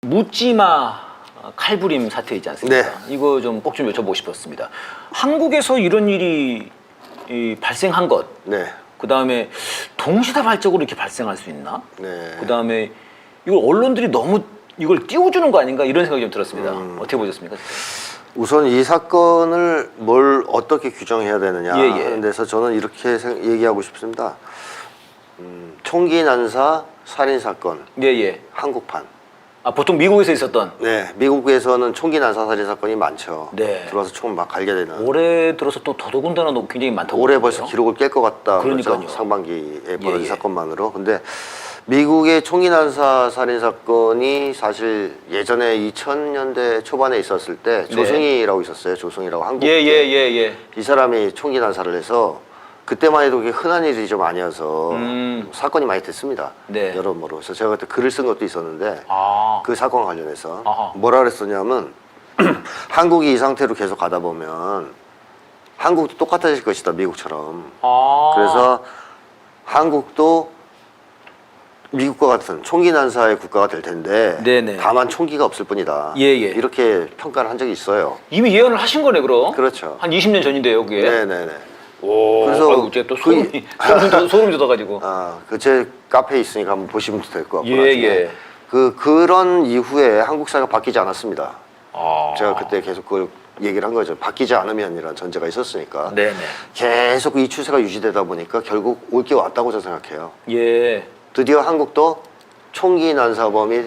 묻지마 칼부림 사태 있지 않습니까? 네. 이거 좀 꼭 좀 여쭤보고 싶었습니다. 한국에서 이런 일이 발생한 것, 네. 그 다음에 동시다발적으로 이렇게 발생할 수 있나? 네. 그 다음에 이걸 언론들이 너무 이걸 띄워주는 거 아닌가 이런 생각이 좀 들었습니다. 어떻게 보셨습니까? 우선 이 사건을 뭘 어떻게 규정해야 되느냐 예, 예. 하는 데서 저는 이렇게 얘기하고 싶습니다. 총기 난사 살인 사건 예예. 한국판. 아 보통 미국에서 있었던 네, 미국에서는 총기 난사 살인 사건이 많죠. 네. 들어와서 총을 막 갈게 되는. 올해 들어서 또 더더군다나 굉장히 많다고. 올해 그러더라고요. 벌써 기록을 깰 것 같다. 그러니까요. 그러죠? 상반기에 벌어진 예, 예. 사건만으로. 근데 미국의 총기 난사 살인 사건이 사실 예전에 2000년대 초반에 있었을 때 조승희라고 있었어요. 조승희라고 한국. 예예예. 이 사람이 총기 난사를 해서 그때만 해도 그게 흔한 일이 좀 아니어서 사건이 많이 됐습니다. 네. 여러모로. 그래서 제가 그때 글을 쓴 것도 있었는데 아. 그 사건과 관련해서 아하. 뭐라 그랬었냐면 한국이 이 상태로 계속 가다 보면 한국도 똑같아질 것이다. 미국처럼. 아. 그래서 한국도 미국과 같은 총기 난사의 국가가 될 텐데 네네. 다만 총기가 없을 뿐이다. 예, 예. 이렇게 평가를 한 적이 있어요. 이미 예언을 하신 거네 그럼. 그렇죠. 한 20년 전인데요 그게. 네네네. 오. 그래서 아이고, 제가 또 소름이 돋아가지고. 그 제 카페에 있으니까 한번 보시면 될 것 같고. 예, 나중에. 예. 그런 이후에 한국 사회가 바뀌지 않았습니다. 아. 제가 그때 계속 그걸 얘기를 한 거죠. 바뀌지 않으면이라는 전제가 있었으니까. 네네. 계속 이 추세가 유지되다 보니까 결국 올 게 왔다고 저는 생각해요. 예. 드디어 한국도 총기 난사범이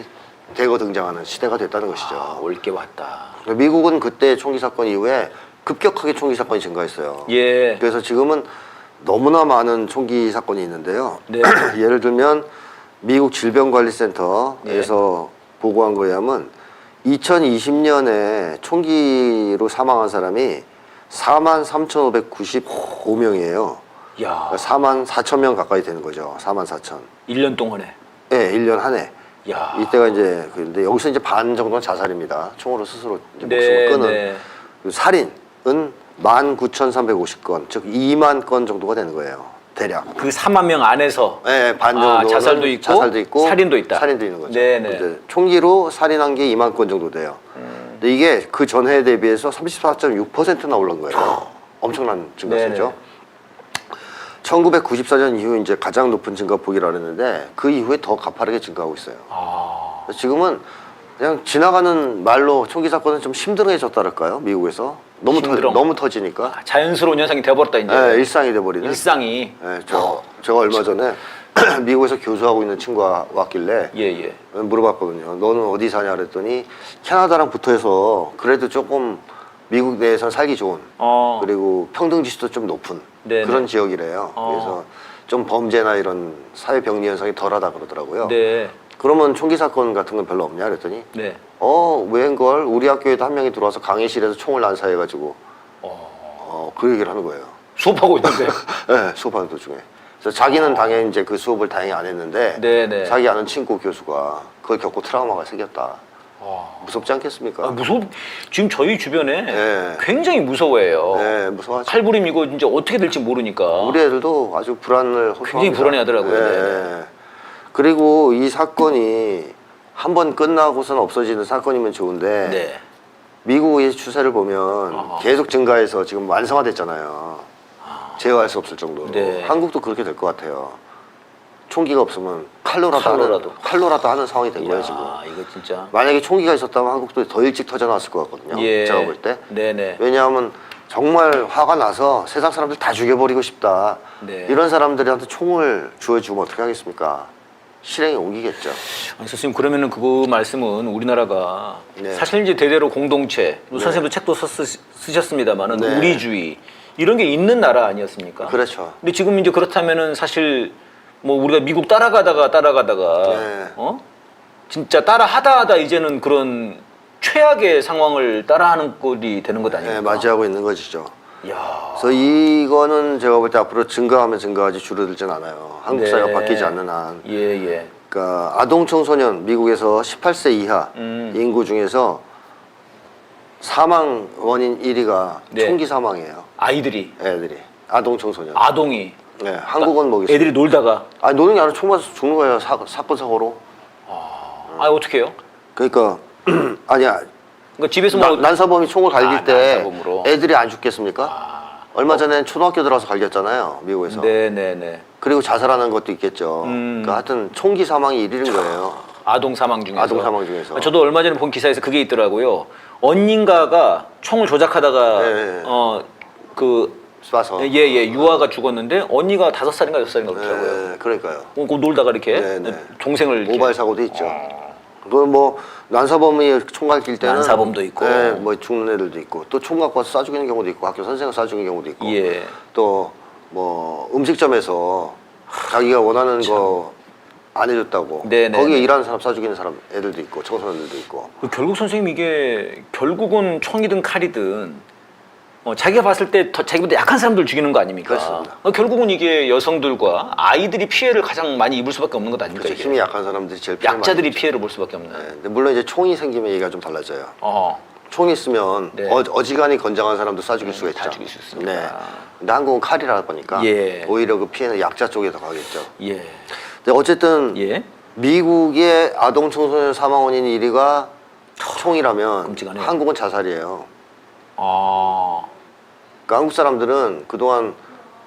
대거 등장하는 시대가 됐다는 것이죠. 아, 올게 왔다. 미국은 그때 총기 사건 이후에 급격하게 총기 사건이 증가했어요. 예. 그래서 지금은 너무나 많은 총기 사건이 있는데요. 네. 예를 들면 미국 질병관리센터에서 보고한 거에 하면 2020년에 총기로 사망한 사람이 43,595명이에요. 야. 44,000명 가까이 되는 거죠. 44,000. 1년 동안에. 네, 1년 한 해. 야. 이때가 이제 근데 여기서 이제 반 정도는 자살입니다. 총으로 스스로 이제 네, 목숨을 끊은. 네. 그리고 살인은 19,350건, 즉 2만 건 정도가 되는 거예요. 대략. 그 4만 명 안에서. 네, 반 정도. 자살도 있고, 살인도 있다. 살인도 있는 거죠. 네네. 이제 총기로 살인한 게 2만 건 정도 돼요. 근데 이게 그 전해에 대비해서 34.6%나 올른 거예요. 엄청난 증가세죠. 네네. 1994년 이후 이제 가장 높은 증가폭이라 그랬는데 그 이후에 더 가파르게 증가하고 있어요. 아. 지금은 그냥 지나가는 말로 총기 사건은 좀 심드렁해졌다랄까요? 미국에서 너무 터지니까 자연스러운 현상이 되어버렸다 이제. 네, 일상이 돼버리는. 일상이. 네, 제가 얼마 전에 미국에서 교수하고 있는 친구가 왔길래 예예. 물어봤거든요. 너는 어디 사냐 그랬더니 캐나다랑 붙어서 그래도 조금 미국 내에서 살기 좋은 그리고 평등 지수도 좀 높은 네네. 그런 지역이래요. 그래서 좀 범죄나 이런 사회 병리 현상이 덜하다 그러더라고요. 네. 그러면 총기 사건 같은 건 별로 없냐 그랬더니 네. 왜인걸 우리 학교에도 한 명이 들어와서 강의실에서 총을 난사해가지고 그 얘기를 하는 거예요. 수업하고 있는데. 네, 수업하는 도중에. 그래서 자기는 당연히 이제 그 수업을 다행히 안 했는데 네네. 자기 아는 친구 교수가 그걸 겪고 트라우마가 생겼다. 무섭지 않겠습니까? 지금 저희 주변에 네. 굉장히 무서워해요. 네, 무서워하죠. 칼부림 이거 이제 어떻게 될지 모르니까. 우리 애들도 아주 불안을 굉장히 호소합니다. 불안해하더라고요. 네. 네. 그리고 이 사건이 한 번 끝나고서는 없어지는 사건이면 좋은데 네. 미국의 추세를 보면 계속 증가해서 지금 완성화됐잖아요. 제어할 수 없을 정도로. 네. 한국도 그렇게 될 것 같아요. 총기가 없으면 칼로라도 하는 상황이 된 거예요 지금. 이거 진짜. 만약에 총기가 있었다면 한국도 더 일찍 터져나왔을 것 같거든요. 예. 제가 볼 때. 네네. 왜냐하면 정말 화가 나서 세상 사람들 다 죽여버리고 싶다. 네. 이런 사람들한테 총을 주어주면 어떻게 하겠습니까? 실행에 옮기겠죠. 아니, 선생님 그러면은 그거 말씀은 우리나라가 네. 사실 이제 대대로 공동체, 선생님도 책도 쓰셨습니다만은 네. 우리주의 이런 게 있는 나라 아니었습니까? 그렇죠. 근데 지금 이제 그렇다면은 사실 뭐 우리가 미국 따라가다가 네. 진짜 따라하다 이제는 그런 최악의 상황을 따라하는 꼴이 되는 것 아닙니까? 네, 맞이하고 있는 것이죠. 이야. 그래서 이거는 제가 볼 때 앞으로 증가하면 증가하지 줄어들진 않아요. 한국 네. 사회가 바뀌지 않는 한. 예. 그러니까 아동 청소년 미국에서 18세 이하 인구 중에서 사망 원인 1위가 네. 총기 사망이에요. 아이들이 애들이 아동 청소년. 아동이 네, 한국은 뭐겠어요? 애들이 놀다가 노는 게 아니라 총 맞아서 죽는 거예요. 사건 사고로. 어떻게 해요? 그러니까 아니야. 그러니까 집에서 뭐 난사범이 총을 갈길 때 난사범으로. 애들이 안 죽겠습니까? 얼마 전에 초등학교 들어가서 갈겼잖아요, 미국에서. 네네네. 그리고 자살하는 것도 있겠죠. 그러니까 하여튼 총기 사망이 1위인 거예요. 아동 사망 중에서. 아동 사망 중에서. 저도 얼마 전에 본 기사에서 그게 있더라고요. 언닌가가 총을 조작하다가 네. 그 쏴서. 예예 유아가 죽었는데 언니가 5살인가 6살인가 그렇더라고요. 네, 그러니까요. 그 놀다가 이렇게 네. 동생을 이렇게. 모바일 사고도 있죠. 그건 뭐 난사범이 총 갈길 때는 난사범도 있고. 네, 뭐 죽는 애들도 있고 또 총 갖고 와서 쏴 죽이는 경우도 있고 학교 선생을 쏴 죽이는 경우도 있고 예. 또 뭐 음식점에서 자기가 원하는 거 안 해줬다고 네네. 거기에 일하는 사람 쏴 죽이는 사람 애들도 있고 청소년들도 있고 결국 선생님 이게 결국은 총이든 칼이든 자기가 봤을 때 더 자기보다 약한 사람들 죽이는 거 아닙니까? 그렇습니다. 결국은 이게 여성들과 아이들이 피해를 가장 많이 입을 수밖에 없는 것 아닙니까? 그렇죠. 이게? 힘이 약한 사람들이 제일 피해를 약자들이 많이 피해를 볼 수밖에 없는. 입죠. 네, 근데 물론 이제 총이 생기면 얘기가 좀 달라져요. 어. 총이 있으면 네. 어지간히 건장한 사람도 쏴 죽일 수가 있죠. 다 죽일 수 있습니다. 네. 근데 한국은 칼이라 보니까 예. 오히려 그 피해는 약자 쪽에 더 가겠죠. 예. 근데 어쨌든 예. 미국의 아동 청소년 사망 원인 1위가 총이라면 끔찍하네요. 한국은 자살이에요. 아. 그러니까 한국 사람들은 그동안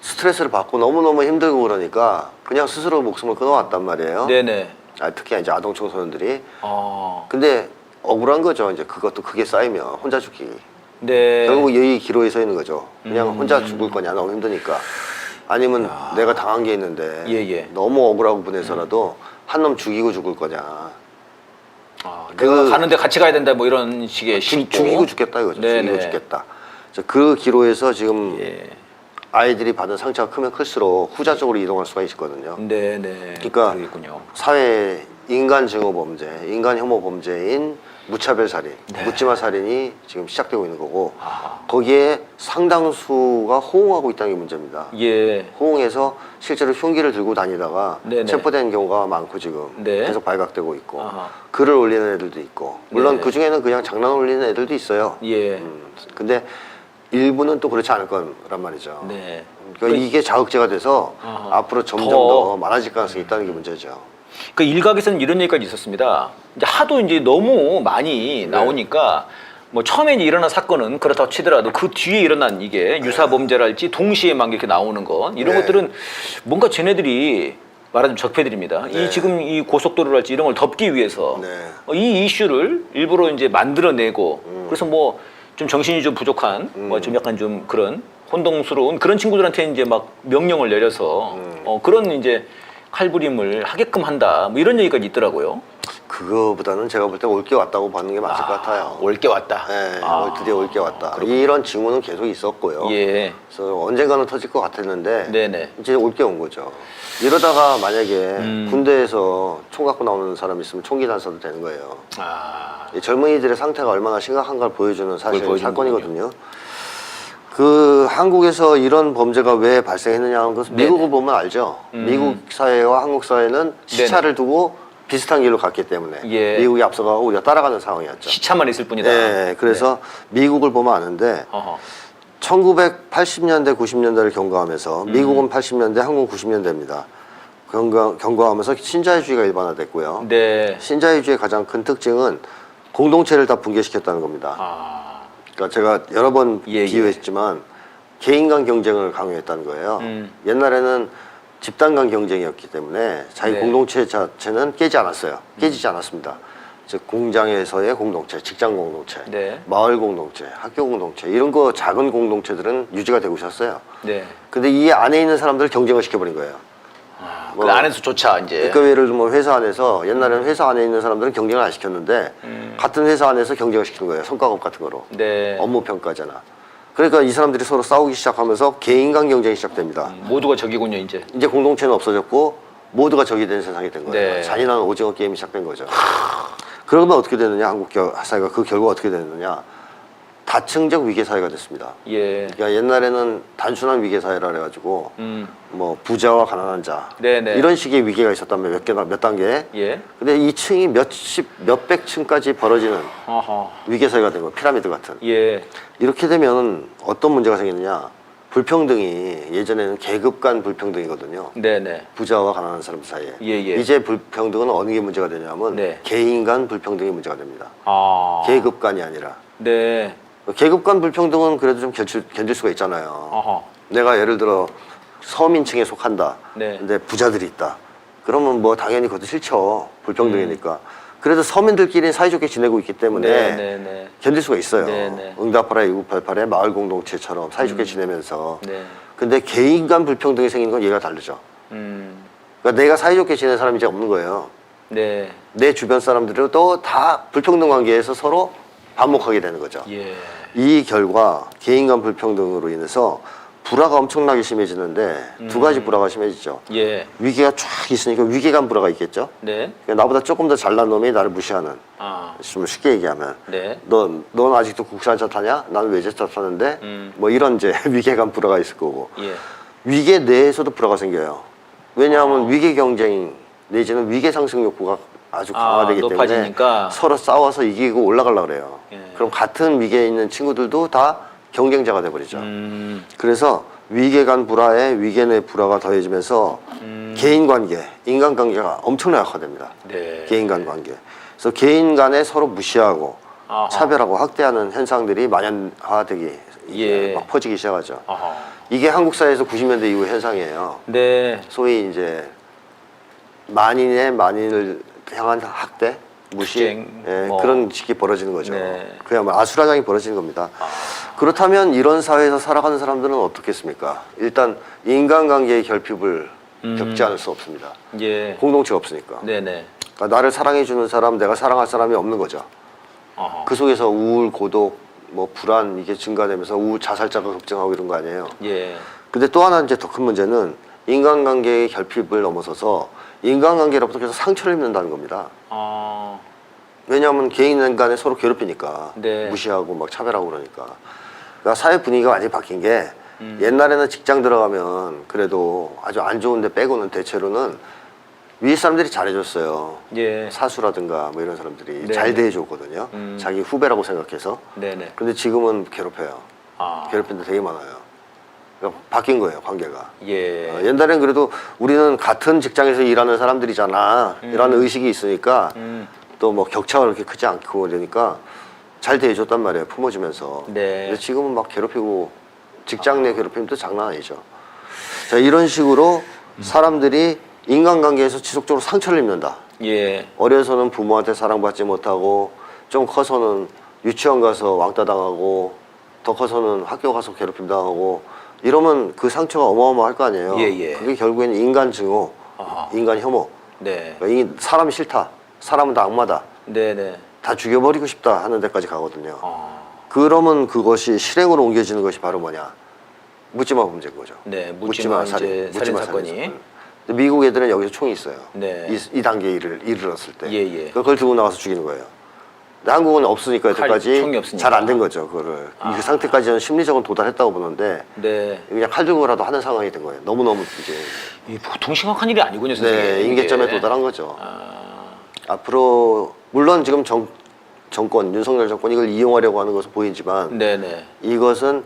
스트레스를 받고 너무너무 힘들고 그러니까 그냥 스스로 목숨을 끊어왔단 말이에요. 네네. 특히 이제 아동 청소년들이. 아. 근데 억울한 거죠. 이제 그것도 그게 쌓이면 혼자 죽기. 네. 결국 여기 기로에 서 있는 거죠. 그냥 혼자 죽을 거냐 너무 힘드니까. 아니면 내가 당한 게 있는데 예. 너무 억울하고 분해서라도 한 놈 죽이고 죽을 거냐. 내가 가는데 같이 가야 된다 뭐 이런 식의 심보. 죽이고 죽겠다 이거죠. 네네. 죽이고 죽겠다. 그 기로에서 지금 예. 아이들이 받은 상처가 크면 클수록 후자 쪽으로 이동할 수가 있거든요. 네네. 그러니까 그러겠군요. 사회 인간 증오 범죄, 인간 혐오 범죄인 무차별 살인, 네. 묻지마 살인이 지금 시작되고 있는 거고 아하. 거기에 상당수가 호응하고 있다는 게 문제입니다. 예. 호응해서 실제로 흉기를 들고 다니다가 네네. 체포된 경우가 많고 지금 네. 계속 발각되고 있고 아하. 글을 올리는 애들도 있고 물론 네. 그 중에는 그냥 장난 올리는 애들도 있어요. 예. 근데 일부는 또 그렇지 않을 거란 말이죠. 네. 그러니까 이게 자극제가 돼서 아하. 앞으로 점점 더. 더 많아질 가능성이 있다는 게 문제죠. 그 일각에서는 이런 얘기까지 있었습니다. 이제 하도 이제 너무 많이 나오니까 뭐 처음에 이제 일어난 사건은 그렇다고 치더라도 그 뒤에 일어난 이게 유사 범죄랄지 동시에 막 이렇게 나오는 것 이런 네. 것들은 뭔가 쟤네들이 말하자면 적폐들입니다. 네. 이 지금 이 고속도로랄지 이런 걸 덮기 위해서 네. 이 이슈를 일부러 이제 만들어내고 그래서 뭐 좀 정신이 좀 부족한 뭐 좀 약간 좀 그런 혼동스러운 그런 친구들한테 이제 막 명령을 내려서 그런 이제 칼부림을 하게끔 한다 뭐 이런 얘기까지 있더라고요. 그거보다는 제가 볼 때 올 게 왔다고 보는 게 맞을 것 같아요. 올 게 왔다. 네, 드디어 올 게 왔다. 이런 징후는 계속 있었고요. 예. 그래서 언젠가는 터질 것 같았는데 네네. 이제 올 게 온 거죠. 이러다가 만약에 군대에서 총 갖고 나오는 사람 있으면 총기 난사도 되는 거예요. 이 젊은이들의 상태가 얼마나 심각한가를 보여주는 사실 보여주는 사건이거든요. 그 한국에서 이런 범죄가 왜 발생했느냐 하는 것은 네네. 미국을 보면 알죠. 미국 사회와 한국 사회는 시차를 두고 비슷한 길로 갔기 때문에 예. 미국이 앞서가고 우리가 따라가는 상황이었죠. 시차만 있을 뿐이다. 네, 그래서 미국을 보면 아는데 어허. 1980년대, 90년대를 경과하면서 미국은 80년대, 한국은 90년대입니다. 경과하면서 신자유주의가 일반화됐고요. 네. 신자유주의의 가장 큰 특징은 공동체를 다 붕괴시켰다는 겁니다. 그러니까 제가 여러 번 예, 비유했지만 개인 간 경쟁을 강요했다는 거예요. 옛날에는 집단 간 경쟁이었기 때문에 자기 네. 공동체 자체는 깨지 않았어요. 깨지지 않았습니다. 즉 공장에서의 공동체, 직장 공동체, 네. 마을 공동체, 학교 공동체 이런 거 작은 공동체들은 유지가 되고 있었어요. 네. 근데 이 안에 있는 사람들을 경쟁을 시켜버린 거예요. 그 안에서조차 이제. 그러니까 예를 들면 회사 안에서 옛날에는 회사 안에 있는 사람들은 경쟁을 안 시켰는데 같은 회사 안에서 경쟁을 시키는 거예요. 성과급 같은 거로. 네. 업무 평가잖아. 그러니까 이 사람들이 서로 싸우기 시작하면서 개인 간 경쟁이 시작됩니다. 모두가 적이군요 이제. 이제 공동체는 없어졌고 모두가 적이 된 세상이 된 거예요. 네. 잔인한 오징어 게임이 시작된 거죠. 그러면 어떻게 되느냐? 한국 사회가 그 결과가 어떻게 되느냐? 다층적 위계 사회가 됐습니다. 예. 그러니까 옛날에는 단순한 위계 사회라 그래가지고 뭐 부자와 가난한 자 네네. 이런 식의 위계가 있었다면 몇 단계. 예. 근데 이 층이 몇백 층까지 벌어지는 어허. 위계 사회가 된 거예요. 피라미드 같은. 예. 이렇게 되면 어떤 문제가 생기느냐? 불평등이 예전에는 계급 간 불평등이거든요. 네네. 부자와 가난한 사람 사이에. 예, 예. 이제 불평등은 어느 게 문제가 되냐면 네. 개인 간 불평등이 문제가 됩니다. 아. 계급 간이 아니라. 네. 계급 간 불평등은 그래도 좀 견딜 수가 있잖아요. 어허. 내가 예를 들어 서민층에 속한다. 네. 근데 부자들이 있다. 그러면 뭐 당연히 그것도 싫죠. 불평등이니까. 음. 그래도 서민들끼리 사이좋게 지내고 있기 때문에 네네네. 견딜 수가 있어요. 네네. 응답하라 1988의 마을 공동체처럼 사이좋게 지내면서. 네. 근데 개인 간 불평등이 생기는 건 얘가 다르죠. 그러니까 내가 사이좋게 지내는 사람이 이제 없는 거예요. 네. 내 주변 사람들도 다 불평등 관계에서 서로 반목하게 되는 거죠. 예. 이 결과 개인 간 불평등으로 인해서 불화가 엄청나게 심해지는데 두 가지 불화가 심해지죠. 예. 위계가 쫙 있으니까 위계간 불화가 있겠죠. 네. 그러니까 나보다 조금 더 잘난 놈이 나를 무시하는. 아. 좀 쉽게 얘기하면 네. 넌 아직도 국산차 타냐? 나는 외제차 타는데 뭐 이런 이제 위계간 불화가 있을 거고 예. 위계 내에서도 불화가 생겨요. 왜냐하면 위계 경쟁 내지는 위계 상승 욕구가 아주 강화되기 높아지니까. 때문에 서로 싸워서 이기고 올라가려고 그래요. 예. 그럼 같은 위계에 있는 친구들도 다 경쟁자가 돼버리죠. 그래서 위계 간 불화에 위계 내 불화가 더해지면서 개인 관계, 인간 관계가 엄청나게 악화됩니다. 네. 개인 간 관계. 그래서 개인 간에 서로 무시하고 아하. 차별하고 학대하는 현상들이 만연화되기 예. 막 퍼지기 시작하죠. 아하. 이게 한국 사회에서 90년대 이후 현상이에요. 네. 소위 이제 만인을 향한 학대, 무시, 투쟁, 예, 뭐. 그런 식이 벌어지는 거죠. 네. 그야말로 아수라장이 벌어지는 겁니다. 그렇다면 이런 사회에서 살아가는 사람들은 어떻겠습니까? 일단 인간관계의 결핍을 겪지 않을 수 없습니다. 예. 공동체가 없으니까. 네네. 그러니까 나를 사랑해주는 사람, 내가 사랑할 사람이 없는 거죠. 어허. 그 속에서 우울, 고독, 뭐 불안 이게 증가되면서 자살자가 급증하고 이런 거 아니에요. 예. 근데 또 하나 이제 더 큰 문제는 인간관계의 결핍을 넘어서서 인간관계로부터 계속 상처를 입는다는 겁니다. 아. 왜냐하면 개인 간에 서로 괴롭히니까 네. 무시하고 막 차별하고 그러니까. 그러니까 사회 분위기가 완전히 바뀐 게 옛날에는 직장 들어가면 그래도 아주 안 좋은데 빼고는 대체로는 위에 사람들이 잘해줬어요. 예. 사수라든가 뭐 이런 사람들이 네. 잘 대해줬거든요. 자기 후배라고 생각해서. 네네. 근데 지금은 괴롭혀요. 아. 괴롭히는 데 되게 많아요. 그러니까 바뀐 거예요, 관계가. 예. 옛날엔 그래도 우리는 같은 직장에서 일하는 사람들이잖아. 이라는 의식이 있으니까 또 뭐 격차가 그렇게 크지 않고 그러니까 잘 대해줬단 말이에요, 품어주면서. 네. 근데 지금은 막 괴롭히고 직장 내 괴롭힘도 장난 아니죠. 자, 이런 식으로 사람들이 인간관계에서 지속적으로 상처를 입는다. 예. 어려서는 부모한테 사랑받지 못하고 좀 커서는 유치원 가서 왕따 당하고 더 커서는 학교 가서 괴롭힘 당하고 이러면 그 상처가 어마어마할 거 아니에요. 예, 예. 그게 결국에는 인간 증오, 아하. 인간 혐오. 네. 그러니까 사람이 싫다. 사람은 다 악마다. 네네. 다 죽여버리고 싶다 하는 데까지 가거든요. 아. 그러면 그것이 실행으로 옮겨지는 것이 바로 뭐냐? 묻지마 문제인 거죠. 네. 묻지마 이제 살인 사건이. 근데 미국 애들은 여기서 총이 있어요. 네. 이 단계에 이르렀을 때. 예, 예. 그걸 들고 나가서 죽이는 거예요. 근데 한국은 없으니까 여태까지 총이 없으니까. 잘 안 된 거죠. 그거를. 이 상태까지는 심리적으로 도달했다고 보는데 네. 그냥 칼 들고라도 하는 상황이 된 거예요. 너무너무 이제 이 보통 심각한 일이 아니군요, 선생님. 네, 임계점에 이게. 도달한 거죠. 아. 앞으로 물론 지금 정권, 윤석열 정권이 이걸 이용하려고 하는 것은 보이지만 네네. 이것은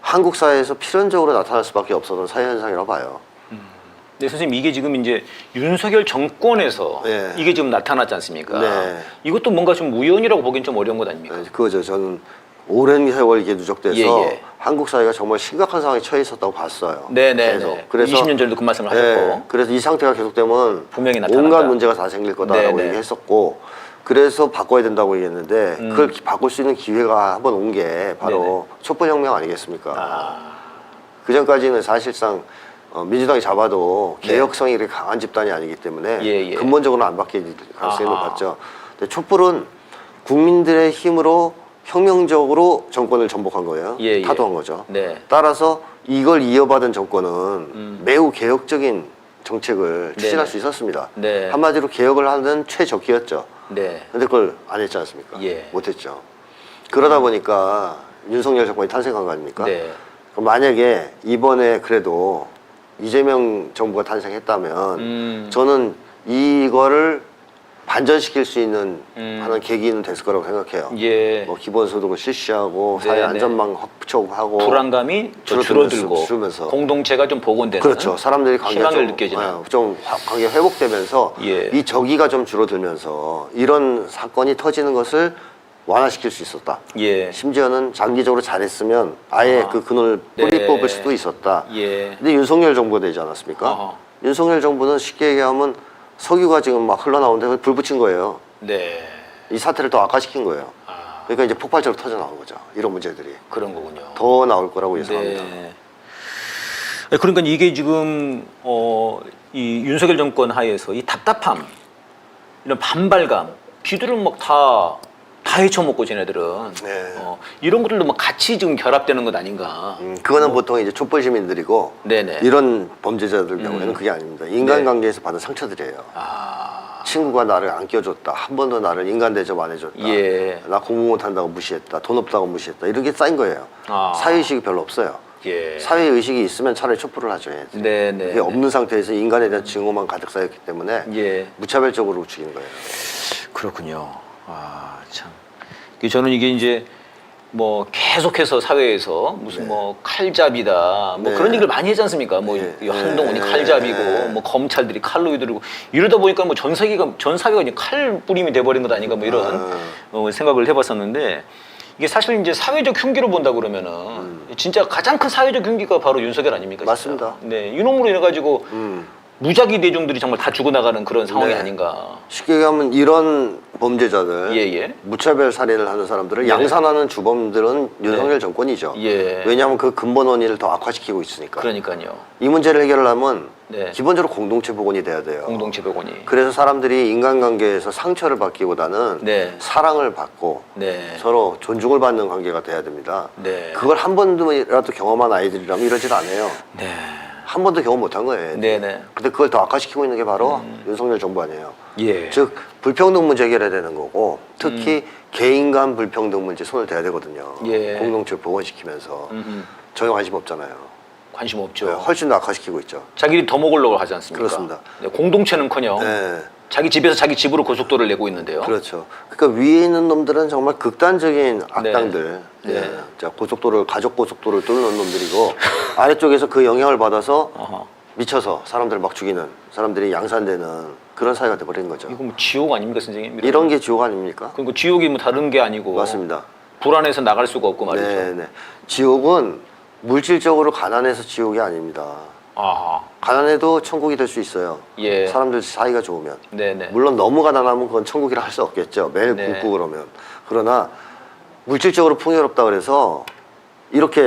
한국 사회에서 필연적으로 나타날 수밖에 없었던 사회 현상이라고 봐요. 네, 선생님 이게 지금 이제 윤석열 정권에서 네. 이게 지금 나타났지 않습니까? 네. 이것도 뭔가 좀 우연이라고 보기엔 좀 어려운 것 아닙니까? 네, 그거죠. 저는 오랜 세월 이게 누적돼서 예, 예. 한국 사회가 정말 심각한 상황에 처해 있었다고 봤어요. 네네네. 그래서 20년 전에도 그 말씀을 네, 하셨고. 그래서 이 상태가 계속되면 분명히 나타난다. 온갖 문제가 다 생길 거다라고 네네. 얘기했었고 그래서 바꿔야 된다고 얘기했는데 그걸 바꿀 수 있는 기회가 한번 온 게 바로 촛불혁명 아니겠습니까? 아. 그 전까지는 사실상 민주당이 잡아도 개혁성이 이렇게 강한 집단이 아니기 때문에 예, 예. 근본적으로는 안 바뀔 가능성이 아하. 높았죠. 근데 촛불은 국민들의 힘으로 혁명적으로 정권을 전복한 거예요. 예, 예. 타도한 거죠. 네. 따라서 이걸 이어받은 정권은 매우 개혁적인 정책을 추진할 네네. 수 있었습니다. 네. 한마디로 개혁을 하는 최적기였죠. 네. 근데 그걸 안 했지 않습니까? 예. 못했죠. 그러다 보니까 윤석열 정권이 탄생한 거 아닙니까? 네. 그럼 만약에 이번에 그래도 이재명 정부가 탄생했다면 저는 이거를 반전시킬 수 있는 하는 계기는 됐을 거라고 생각해요. 예. 뭐 기본소득을 실시하고 네, 사회 네. 안전망 확충하고 불안감이 줄어들면서 공동체가 좀 복원되는 그렇죠. 사람들이 관계가 희망을 좀, 느껴지는. 좀 관계 회복되면서 예. 이 저기가 좀 줄어들면서 이런 사건이 터지는 것을 완화시킬 수 있었다. 예. 심지어는 장기적으로 잘했으면 아예 그 근원을 뿌리 네. 뽑을 수도 있었다. 예. 근데 윤석열 정부가 되지 않았습니까? 어허. 윤석열 정부는 쉽게 얘기하면 석유가 지금 막 흘러나오는데 불 붙인 거예요. 네. 이 사태를 더 악화시킨 거예요. 아, 그러니까 이제 폭발적으로 터져 나온 거죠. 이런 문제들이 그런 거군요. 더 나올 거라고 예상합니다. 네. 그러니까 이게 지금 이 윤석열 정권 하에서 이 답답함, 이런 반발감, 기들은 막 다 헤쳐먹고 쟤네들은 네. 이런 것들도 막 같이 지금 결합되는 것 아닌가. 그거는 보통 이제 촛불 시민들이고 네네. 이런 범죄자들 경우에는 그게 아닙니다. 인간관계에서 받은 상처들이에요. 아, 친구가 나를 안 껴줬다. 한 번도 나를 인간 대접 안 해줬다. 예. 나 공부 못한다고 무시했다. 돈 없다고 무시했다. 이런 게 쌓인 거예요. 아. 사회의식이 별로 없어요. 예. 사회의식이 있으면 차라리 촛불을 하죠. 얘네들이. 네네. 그게 없는 상태에서 인간에 대한 증오만 가득 쌓였기 때문에 예. 무차별적으로 죽이는 거예요. 그렇군요. 아, 참. 저는 이게 이제 뭐 계속해서 사회에서 무슨 뭐 칼잡이다 뭐 네. 그런 얘기를 많이 하지 않습니까? 뭐 네. 이 한동훈이 네. 칼잡이고 네. 뭐 검찰들이 칼로 휘두르고 이러다 보니까 뭐 전 사회가 이제 칼뿌림이 돼버린 것 아닌가 뭐 이런 생각을 해봤었는데 이게 사실 이제 사회적 흉기로 본다 그러면은 진짜 가장 큰 사회적 흉기가 바로 윤석열 아닙니까? 진짜? 맞습니다. 네, 이놈으로 인해 가지고 무작위 대중들이 정말 다 죽어나가는 그런 상황이 네. 아닌가. 쉽게 얘기하면 이런 범죄자들 예. 무차별 살인을 하는 사람들을 양산하는 주범들은 윤석열 정권이죠. 예. 왜냐하면 그 근본 원인을 더 악화시키고 있으니까. 그러니까요. 이 문제를 해결하려면 네. 기본적으로 공동체 복원이 돼야 돼요. 공동체 복원이. 그래서 사람들이 인간관계에서 상처를 받기보다는 네. 사랑을 받고 네. 서로 존중을 받는 관계가 돼야 됩니다. 네. 그걸 한 번이라도 경험한 아이들이라면 이러질 않아요. 네. 한 번도 경험 못한 거예요. 네네. 근데 그걸 더 악화시키고 있는 게 바로 윤석열 정부 아니에요. 예. 즉 불평등 문제 해결해야 되는 거고 특히 개인 간 불평등 문제 손을 대야 되거든요. 예. 공동체 복원시키면서 전혀 관심 없잖아요. 관심 없죠. 네, 훨씬 더 악화시키고 있죠. 자기들이 더 먹으려고 하지 않습니까? 그렇습니다. 네, 공동체는커녕 네. 자기 집에서 자기 집으로 고속도로를 내고 있는데요. 그렇죠. 그러니까 위에 있는 놈들은 정말 극단적인 악당들. 네. 예. 자, 가족 고속도로를 뚫는 놈들이고 아래쪽에서 그 영향을 받아서 어허. 미쳐서 사람들을 막 죽이는 사람들이 양산되는 그런 사회가 돼버린 거죠. 이거 뭐 지옥 아닙니까, 선생님? 이런 게 지옥 아닙니까? 그리고 지옥이 뭐 다른 게 아니고 맞습니다. 불안해서 나갈 수가 없고 말이죠. 네네. 지옥은 물질적으로 가난해서 지옥이 아닙니다. 아하. 가난해도 천국이 될 수 있어요. 예. 사람들 사이가 좋으면. 네네. 물론 너무 가난하면 그건 천국이라 할 수 없겠죠. 매일 네. 굶고 그러면. 그러나 물질적으로 풍요롭다 그래서 이렇게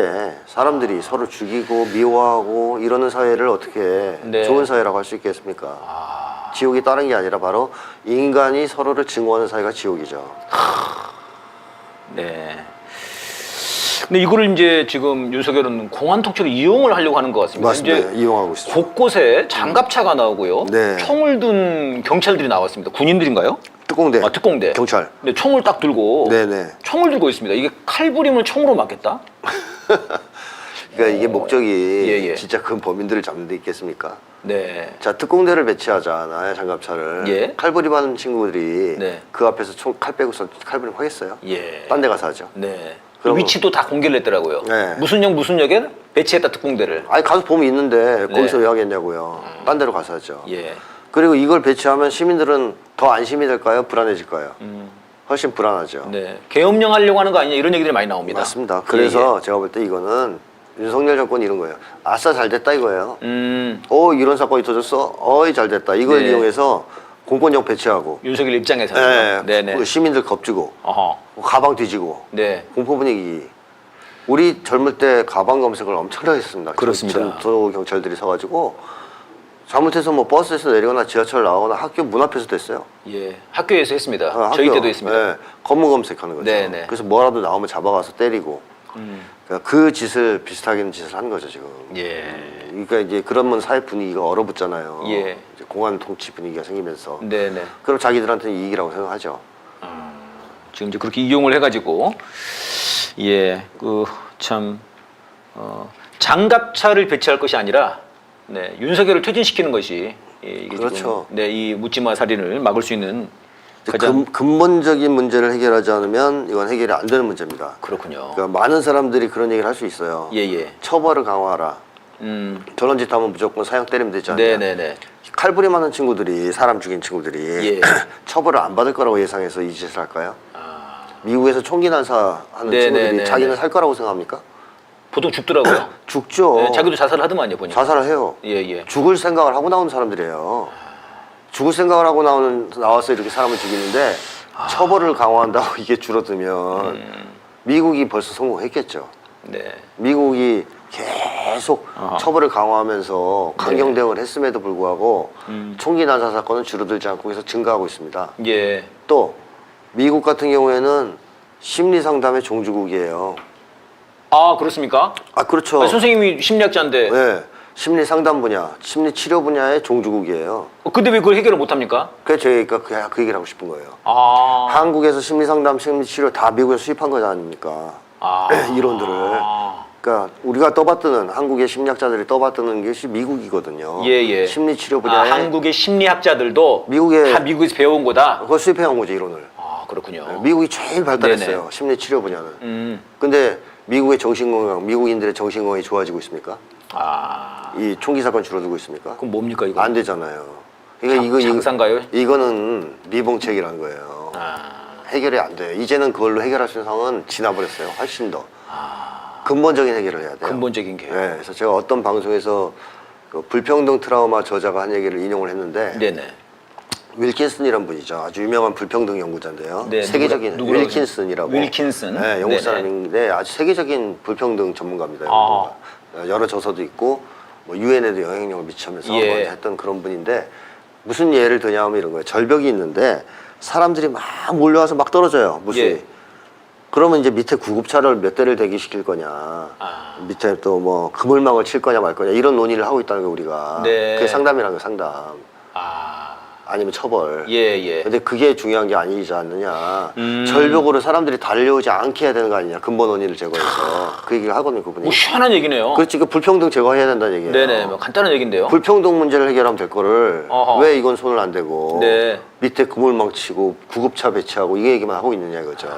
사람들이 서로 죽이고 미워하고 이러는 사회를 어떻게 네. 좋은 사회라고 할 수 있겠습니까? 아. 지옥이 다른 게 아니라 바로 인간이 서로를 증오하는 사회가 지옥이죠. 네. 근데 이거를 이제 지금 윤석열은 공안 통째로 이용을 하려고 하는 것 같습니다. 맞습니다. 이제 이용하고 있습니다. 곳곳에 장갑차가 나오고요. 네. 총을 든 경찰들이 나왔습니다. 군인들인가요? 특공대. 아, 특공대. 경찰. 네, 총을 딱 들고 네네. 총을 들고 있습니다. 이게 칼부림을 총으로 맞겠다? 그러니까 이게 목적이 예. 진짜 큰 범인들을 잡는 데 있겠습니까? 네. 자, 특공대를 배치하잖아요, 장갑차를. 예. 칼부림하는 친구들이 네. 그 앞에서 칼 빼고서 칼부림 하겠어요? 예. 딴 데 가서 하죠. 네. 그럼- 위치도 다 공개를 했더라고요. 네. 무슨 역에 배치했다 특공대를. 아니, 가서 보면 있는데 네. 거기서 왜 하겠냐고요. 딴 데로 가서 하죠. 예. 그리고 이걸 배치하면 시민들은 더 안심이 될까요? 불안해질까요? 훨씬 불안하죠. 네. 계엄령 하려고 하는 거 아니냐 이런 얘기들이 많이 나옵니다. 맞습니다. 그래서 제가 볼 때 이거는 윤석열 정권이 이런 거예요. 아싸 잘 됐다 이거예요. 이런 사건이 터졌어. 어이 잘 됐다. 이걸 네. 이용해서 공권력 배치하고 윤석열 입장에서는. 네네. 그 시민들 겁주고 어허. 가방 뒤지고 네. 공포 분위기. 우리 젊을 때 가방 검색을 엄청나게 했습니다. 그렇습니다. 저 경찰들이 서가지고 잘못해서 뭐 버스에서 내리거나 지하철 나오거나 학교 문 앞에서 됐어요. 예. 학교에서 했습니다. 학교. 저희 때도 했습니다. 네, 검문 검색하는 거죠. 네네. 그래서 뭐라도 나오면 잡아가서 때리고 그러니까 그 짓을 비슷하게 짓을 하는 거죠 지금. 예. 그러니까 이제 그러면 사회 분위기가 얼어붙잖아요. 예. 이제 공안 통치 분위기가 생기면서. 네네. 그럼 자기들한테는 이익이라고 생각하죠. 지금 이제 그렇게 이용을 해가지고 예, 장갑차를 배치할 것이 아니라 윤석열을 퇴진시키는 것이 이게 그렇죠. 지금, 이 묻지마 살인을 막을 수 있는 가장 근본적인 문제를 해결하지 않으면 이건 해결이 안 되는 문제입니다. 그렇군요. 그러니까 많은 사람들이 그런 얘기를 할 수 있어요. 예예. 처벌을 강화하라. 저런 짓 하면 무조건 사형 때리면 되지 않냐. 네네네. 칼부림 하는 친구들이, 사람 죽인 친구들이 예. 처벌을 안 받을 거라고 예상해서 이 짓을 할까요? 미국에서 총기 난사하는 네네네네. 친구들이 자기는 살 거라고 생각합니까? 보통 죽더라고요. 죽죠. 네, 자기도 자살을 하더만요 보니까. 자살을 해요. 예예. 죽을 생각을 하고 나오는 사람들이에요. 죽을 생각을 하고 나와서 이렇게 사람을 죽이는데 처벌을 강화한다고 이게 줄어들면 미국이 벌써 성공했겠죠. 네. 미국이 계속 처벌을 강화하면서 강경 대응을 했음에도 불구하고 총기 난사 사건은 줄어들지 않고 계속 증가하고 있습니다. 예. 또 미국 같은 경우에는 심리 상담의 종주국이에요. 아 그렇습니까? 아 그렇죠. 아니, 선생님이 심리학자인데. 네, 심리 상담 분야, 심리 치료 분야의 종주국이에요. 근데 왜 그걸 해결을 못 합니까? 그래서 저희가 그 얘기를 하고 싶은 거예요. 아. 한국에서 심리 상담, 심리 치료 다 미국에서 수입한 거지 아닙니까? 이론들을. 그러니까 우리가 떠받드는 한국의 심리학자들이 떠받드는 것이 미국이거든요. 예예. 심리 치료 분야에 한국의 심리학자들도 미국에 다 미국에서 배워온 거다. 그걸 수입해 온 거죠 이론을. 아 그렇군요. 미국이 제일 발달했어요. 네네. 심리 치료 분야는. 음. 근데 미국의 정신건강, 미국인들의 정신건강이 좋아지고 있습니까? 아. 이 총기 사건 줄어들고 있습니까? 그럼 뭡니까 이거? 안 되잖아요. 그러니까 장사인가요? 이거는 미봉책이라는 거예요. 아. 해결이 안 돼요. 이제는 그걸로 해결할 수 있는 상황은 지나버렸어요. 훨씬 더. 근본적인 해결을 해야 돼요. 근본적인 게. 네, 그래서 제가 어떤 방송에서 그 불평등 트라우마 저자가 한 얘기를 인용을 했는데 네네. 윌킨슨이란 분이죠. 아주 유명한 불평등 연구자인데요. 네, 세계적인 누구라고 윌킨슨이라고. 윌킨슨. 네, 영국 네네. 사람인데 아주 세계적인 불평등 전문가입니다. 아. 여러 저서도 있고 뭐 유엔에도 영향력을 미치면서 예. 한번 했던 그런 분인데 무슨 예를 드냐면 이런 거예요. 절벽이 있는데 사람들이 막 몰려와서 막 떨어져요. 무수히. 예. 그러면 이제 밑에 구급차를 몇 대를 대기시킬 거냐, 밑에 또 뭐 그물망을 칠 거냐 말 거냐 이런 논의를 하고 있다는 거 우리가. 네. 그게 상담이라는 거 상담. 아. 아니면 처벌. 예예. 근데 그게 중요한 게 아니지 않느냐. 절벽으로 사람들이 달려오지 않게 해야 되는 거 아니냐. 근본 원인을 제거해서. 그 얘기를 하거든요, 그분이. 뭐 시원한 얘기네요. 그렇지, 그 불평등 제거해야 된다는 얘기예요. 네네. 뭐 간단한 얘긴데요. 불평등 문제를 해결하면 될 거를 어허. 왜 이건 손을 안 대고 네. 밑에 그물망 치고 구급차 배치하고 이 얘기만 하고 있느냐 이거죠.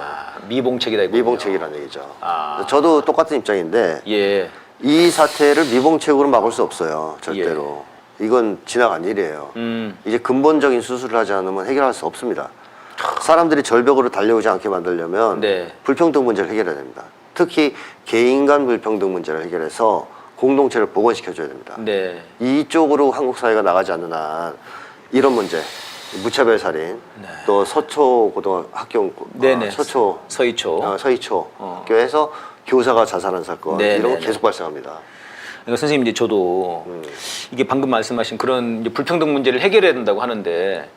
미봉책이다 이거. 미봉책이라는 얘기죠. 아. 그래서 저도 똑같은 입장인데 예. 이 사태를 미봉책으로 막을 수 없어요. 절대로. 이건 지나간 일이에요. 이제 근본적인 수술을 하지 않으면 해결할 수 없습니다. 사람들이 절벽으로 달려오지 않게 만들려면 네. 불평등 문제를 해결해야 됩니다. 특히 개인 간 불평등 문제를 해결해서 공동체를 복원시켜줘야 됩니다. 네. 이쪽으로 한국 사회가 나가지 않는 한 이런 문제, 무차별 살인, 또 서초 고등학교, 네네. 서초, 서희초. 서희초 학교에서 교사가 자살한 사건 네네네. 이런 거 계속 발생합니다. 그러니까 선생님 이제 저도 이게 방금 말씀하신 그런 이제 불평등 문제를 해결해야 된다고 하는데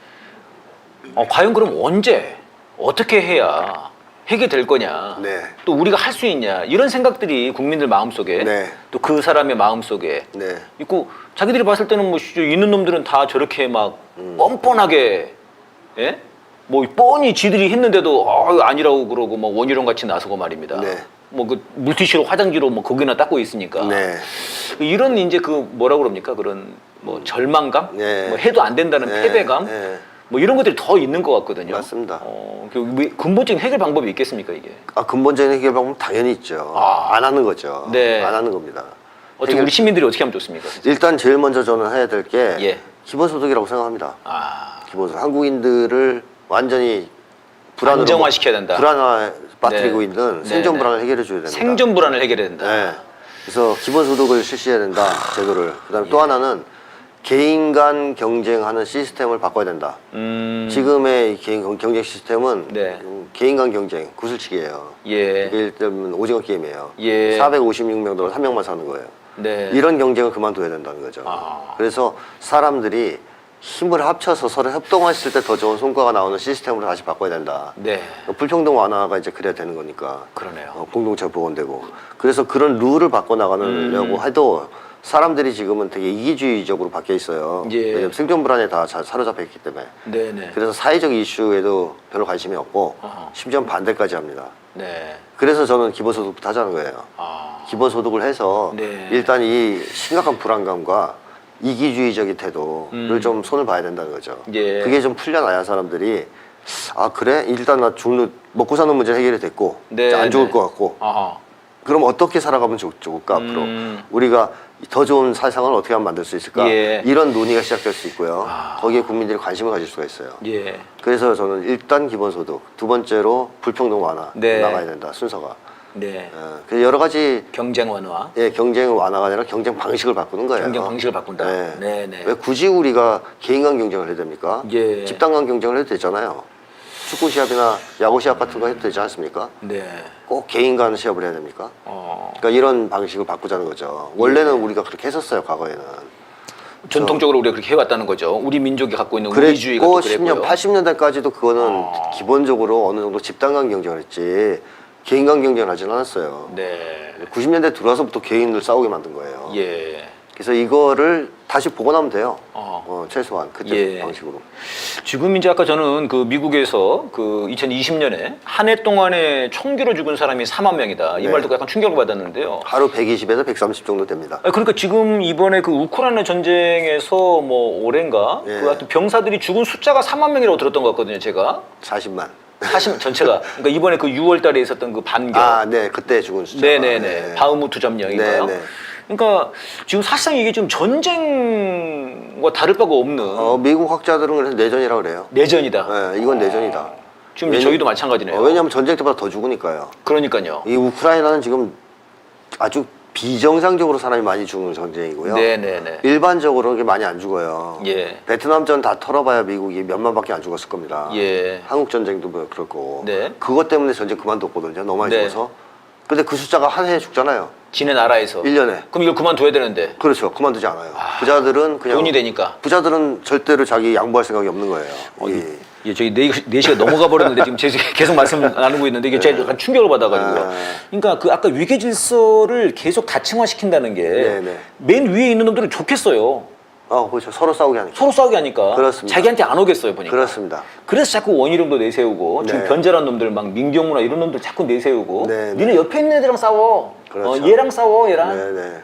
과연 그럼 언제 어떻게 해야 해결될 거냐? 네. 또 우리가 할 수 있냐? 이런 생각들이 국민들 마음속에 네. 또 그 사람의 마음속에 네. 있고 자기들이 봤을 때는 뭐 있는 놈들은 다 저렇게 막 뻔뻔하게 예? 뭐 뻔히 지들이 했는데도 아니라고 그러고 뭐 원희룡 같이 나서고 말입니다. 네. 뭐 그 물티슈로 화장지로 뭐 거기나 닦고 있으니까 네. 이런 이제 그 뭐라 그럽니까 그런 뭐 절망감, 네. 뭐 해도 안 된다는 네. 패배감, 네. 뭐 이런 것들이 더 있는 것 같거든요. 맞습니다. 근본적인 해결 방법이 있겠습니까 이게? 근본적인 해결 방법은 당연히 있죠. 안 하는 거죠. 네. 안 하는 겁니다. 어떻게 우리 시민들이 어떻게 하면 좋습니까? 일단 제일 먼저 저는 해야 될 게 예. 기본소득이라고 생각합니다. 아, 기본소득. 한국인들을 완전히 불안으로 안정화시켜야 된다. 불안화 빠뜨리고 네. 있는 네, 생존 네. 불안을 해결해 줘야 됩니다. 생존 불안을 해결해야 된다. 네. 그래서 기본소득을 실시해야 된다. 제도를. 그다음에 또 하나는 개인 간 경쟁하는 시스템을 바꿔야 된다. 지금의 이 개인 경쟁 시스템은 네. 개인 간 경쟁, 구슬치기예요. 예. 예를 들면 오징어 게임이에요. 예. 456명 들어서 한 명만 사는 거예요. 네. 이런 경쟁을 그만둬야 된다는 거죠. 그래서 사람들이 힘을 합쳐서 서로 협동했을 때 더 좋은 성과가 나오는 시스템으로 다시 바꿔야 된다. 네. 불평등 완화가 이제 그래야 되는 거니까. 그러네요. 공동체 복원되고. 그래서 그런 룰을 바꿔 나가려고 해도 사람들이 지금은 되게 이기주의적으로 바뀌어 있어요. 예. 왜냐면 생존 불안에 다 사로잡혀 있기 때문에. 네네. 그래서 사회적 이슈에도 별로 관심이 없고 어허. 심지어 반대까지 합니다. 네. 그래서 저는 기본소득부터 하자는 거예요. 아. 기본소득을 해서 네. 일단 이 심각한 불안감과 이기주의적인 태도를 좀 손을 봐야 된다는 거죠. 예. 그게 좀 풀려나야 사람들이 아 그래? 일단 나 먹고 사는 문제 해결이 됐고 네, 안 좋을 네. 것 같고 아하. 그럼 어떻게 살아가면 좋을까 앞으로 우리가 더 좋은 세상을 어떻게 하면 만들 수 있을까 예. 이런 논의가 시작될 수 있고요. 거기에 국민들이 관심을 가질 수가 있어요. 예. 그래서 저는 일단 기본소득, 두 번째로 불평등 완화 네. 나가야 된다 순서가. 네. 그래서 여러 가지 경쟁 완화. 경쟁 완화가 아니라 경쟁 방식을 바꾸는 거예요. 경쟁 방식을 바꾼다. 네. 네, 네. 왜 굳이 우리가 개인 간 경쟁을 해야 됩니까? 예. 집단 간 경쟁을 해도 되잖아요. 축구 시합이나 야구 시합 같은 거 해도 되지 않습니까? 네. 꼭 개인 간 시합을 해야 됩니까? 어. 그러니까 이런 방식을 바꾸자는 거죠. 원래는 우리가 그렇게 했었어요, 과거에는. 전통적으로 우리가 그렇게 해왔다는 거죠. 우리 민족이 갖고 있는 그랬고 우리주의가 또 그랬고요. 10년, 80년대까지도 그거는 기본적으로 어느 정도 집단 간 경쟁을 했지 개인 간 경쟁을 하진 않았어요. 네. 90년대 들어와서부터 개인을 싸우게 만든 거예요. 예. 그래서 이거를 다시 복원하면 돼요. 어. 최소한 그때 예. 방식으로. 지금 이제 아까 저는 그 미국에서 그 2020년에 한 해 동안에 총기로 죽은 사람이 4만 명이다. 이 네. 말 듣고 약간 충격을 받았는데요. 하루 120에서 130 정도 됩니다. 그러니까 지금 이번에 그 우크라이나 전쟁에서 뭐 올해인가 예. 그 하여튼 병사들이 죽은 숫자가 4만 명이라고 들었던 것 같거든요. 제가 40만. 사실 전체가 그러니까 이번에 그 6월달에 있었던 그 반격. 네. 그때 죽은 숫자. 네네네. 바흐무트 점령인가요? 네네. 그러니까 지금 사실상 이게 지금 전쟁과 다를 바가 없는 미국 학자들은 그래서 내전이라고 그래요. 내전이다. 네, 이건 내전이다. 지금 이제 저희도 마찬가지네요. 왜냐하면 전쟁 때보다 더 죽으니까요. 그러니까요. 이 우크라이나는 지금 아주 비정상적으로 사람이 많이 죽는 전쟁이고요. 네네네. 일반적으로 그렇게 많이 안 죽어요. 예. 베트남전 다 털어봐야 미국이 몇만밖에 안 죽었을 겁니다. 예. 한국 전쟁도 뭐 그렇고. 네. 그것 때문에 전쟁 그만뒀거든요. 너무 많이 네. 죽어서. 근데 그 숫자가 한 해에 죽잖아요. 지네 나라에서. 1년에. 그럼 이걸 그만둬야 되는데. 그렇죠. 그만두지 않아요. 부자들은 그냥 돈이 되니까. 부자들은 절대로 자기 양보할 생각이 없는 거예요. 예, 저희 4시가 넘어가 버렸는데 지금 계속 말씀 나누고 있는데 이게 제가 약간 충격을 받아가지고요. 그러니까 그 아까 위계 질서를 계속 다층화시킨다는 게 네네. 맨 위에 있는 놈들은 좋겠어요. 그렇죠. 서로 싸우게 하니까. 서로 싸우게 하니까. 그렇습니다. 자기한테 안 오겠어요, 보니까. 그렇습니다. 그래서 자꾸 원희룡도 내세우고 지금 네. 변절한 놈들 막 민경무나 이런 놈들 자꾸 내세우고 네, 네. 니네 옆에 있는 애들이랑 싸워. 그렇죠. 얘랑 싸워, 얘랑. 네네.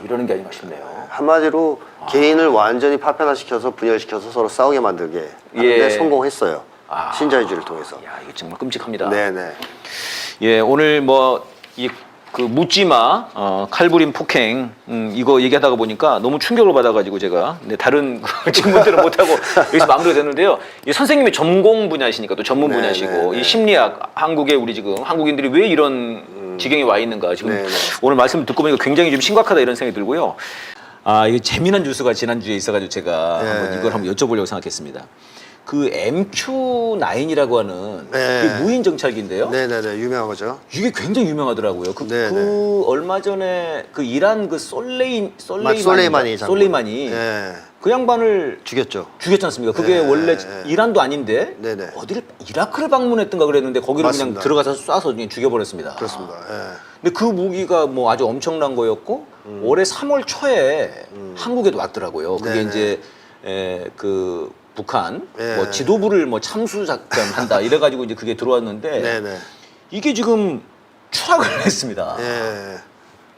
이러는 게 아닌가 싶네요. 한마디로 개인을 완전히 파편화시켜서 분열시켜서 서로 싸우게 만들게 하는데 예. 성공했어요. 신자유주의를 통해서. 야, 이게 정말 끔찍합니다. 네네. 예, 오늘 뭐 그 묻지마 칼부림 폭행 이거 얘기하다가 보니까 너무 충격을 받아가지고 제가 다른 질문들은 못하고 여기서 마무리가 됐는데요. 이 선생님이 전공 분야시니까 또 전문 네, 분야시고 네, 이 네. 심리학 한국에 우리 지금 한국인들이 왜 이런 지경에 와 있는가 지금 네, 네. 오늘 말씀 듣고 보니까 굉장히 좀 심각하다 이런 생각이 들고요. 이게 재미난 뉴스가 지난주에 있어가지고 제가 네. 이걸 한번 여쭤보려고 생각했습니다. 그 MQ9이라고 하는 네. 그 무인 정찰기인데요. 네네네. 유명한 거죠. 이게 굉장히 유명하더라고요. 네네. 그 얼마 전에 그 이란 그 솔레이마니 장군. 솔레이마니 네. 그 양반을 죽였죠. 죽였지 않습니까? 그게 네, 원래 네. 이란도 아닌데 네네. 어디를 이라크를 방문했던가 그랬는데 거기를 맞습니다. 그냥 들어가서 쏴서 그냥 죽여버렸습니다. 그렇습니다. 예. 근데 그 무기가 뭐 아주 엄청난 거였고 올해 3월 초에 한국에도 왔더라고요. 그게 네네. 이제 그 북한 예. 뭐 지도부를 뭐 참수 작전 한다 이래가지고 이제 그게 들어왔는데 네네. 이게 지금 추락을 했습니다. 예.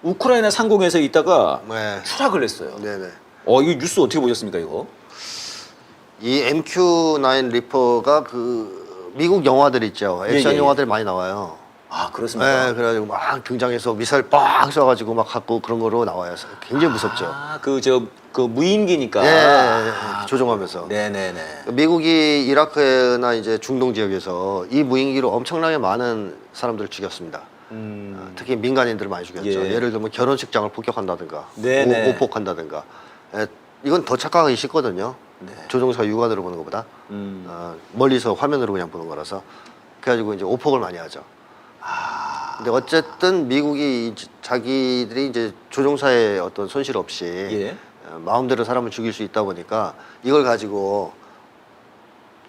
우크라이나 상공에서 있다가 네. 추락을 했어요. 네네. 이거 뉴스 어떻게 보셨습니까 이거? 이 MQ9 리퍼가 그 미국 영화들 있죠. 액션 예, 예. 영화들 많이 나와요. 그렇습니까? 네, 그래가지고 막 등장해서 미사일 빡 쏴가지고 막 갖고 그런 거로 나와요. 굉장히 무섭죠. 그 무인기니까. 예, 조종하면서. 네네네. 미국이 이라크나 이제 중동 지역에서 이 무인기로 엄청나게 많은 사람들을 죽였습니다. 특히 민간인들을 많이 죽였죠. 예. 예를 들면 결혼식장을 폭격한다든가, 네네. 오폭한다든가. 이건 더 착각하기 쉽거든요. 네. 조종사가 육안으로 보는 것보다 멀리서 화면으로 그냥 보는 거라서 그래가지고 이제 오폭을 많이 하죠. 근데 어쨌든 미국이 자기들이 이제 조종사의 어떤 손실 없이 예. 마음대로 사람을 죽일 수 있다 보니까 이걸 가지고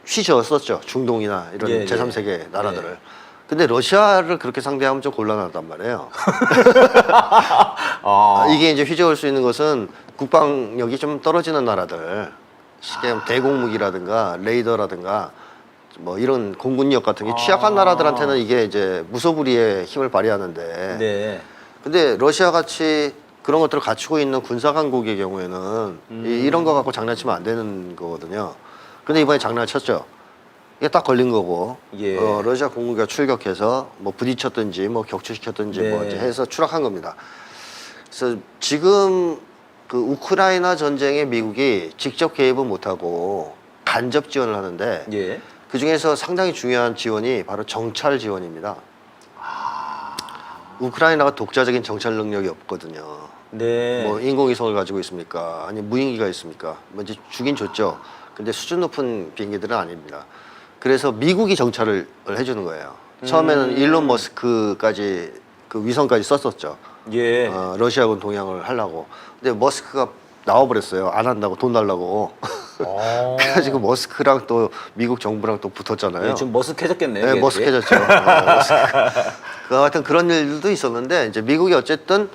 휘저었었죠. 중동이나 이런 예, 제3세계 나라들을. 예. 근데 러시아를 그렇게 상대하면 좀 곤란하단 말이에요. 이게 이제 휘저을 수 있는 것은 국방력이 좀 떨어지는 나라들, 쉽게 말하면 대공무기라든가 레이더라든가 뭐 이런 공군력 같은 게 취약한 나라들한테는 이게 이제 무소불위의 힘을 발휘하는데 네. 근데 러시아 같이 그런 것들을 갖추고 있는 군사 강국의 경우에는 이런 거 갖고 장난치면 안 되는 거거든요. 근데 이번에 장난을 쳤죠. 이게 딱 걸린 거고 예. 러시아 공군기가 출격해서 뭐 부딪혔든지 뭐 격추시켰든지 네. 뭐 이제 해서 추락한 겁니다. 그래서 지금 그 우크라이나 전쟁에 미국이 직접 개입은 못하고 간접 지원을 하는데 예. 그 중에서 상당히 중요한 지원이 바로 정찰 지원입니다. 우크라이나가 독자적인 정찰 능력이 없거든요. 네. 뭐 인공위성을 가지고 있습니까? 아니 무인기가 있습니까? 뭐 이제 주긴 줬죠. 근데 수준 높은 비행기들은 아닙니다. 그래서 미국이 정찰을 해주는 거예요. 처음에는 일론 머스크까지 그 위성까지 썼었죠. 예. 러시아군 동향을 하려고. 근데 머스크가 나와버렸어요. 안 한다고 돈 달라고. 그래가지고 머스크랑 또 미국 정부랑 또 붙었잖아요. 네, 좀 머쓱해졌겠네요. 네, 걔들이. 머쓱해졌죠. 그 같은 그런 일도 있었는데 이제 미국이 어쨌든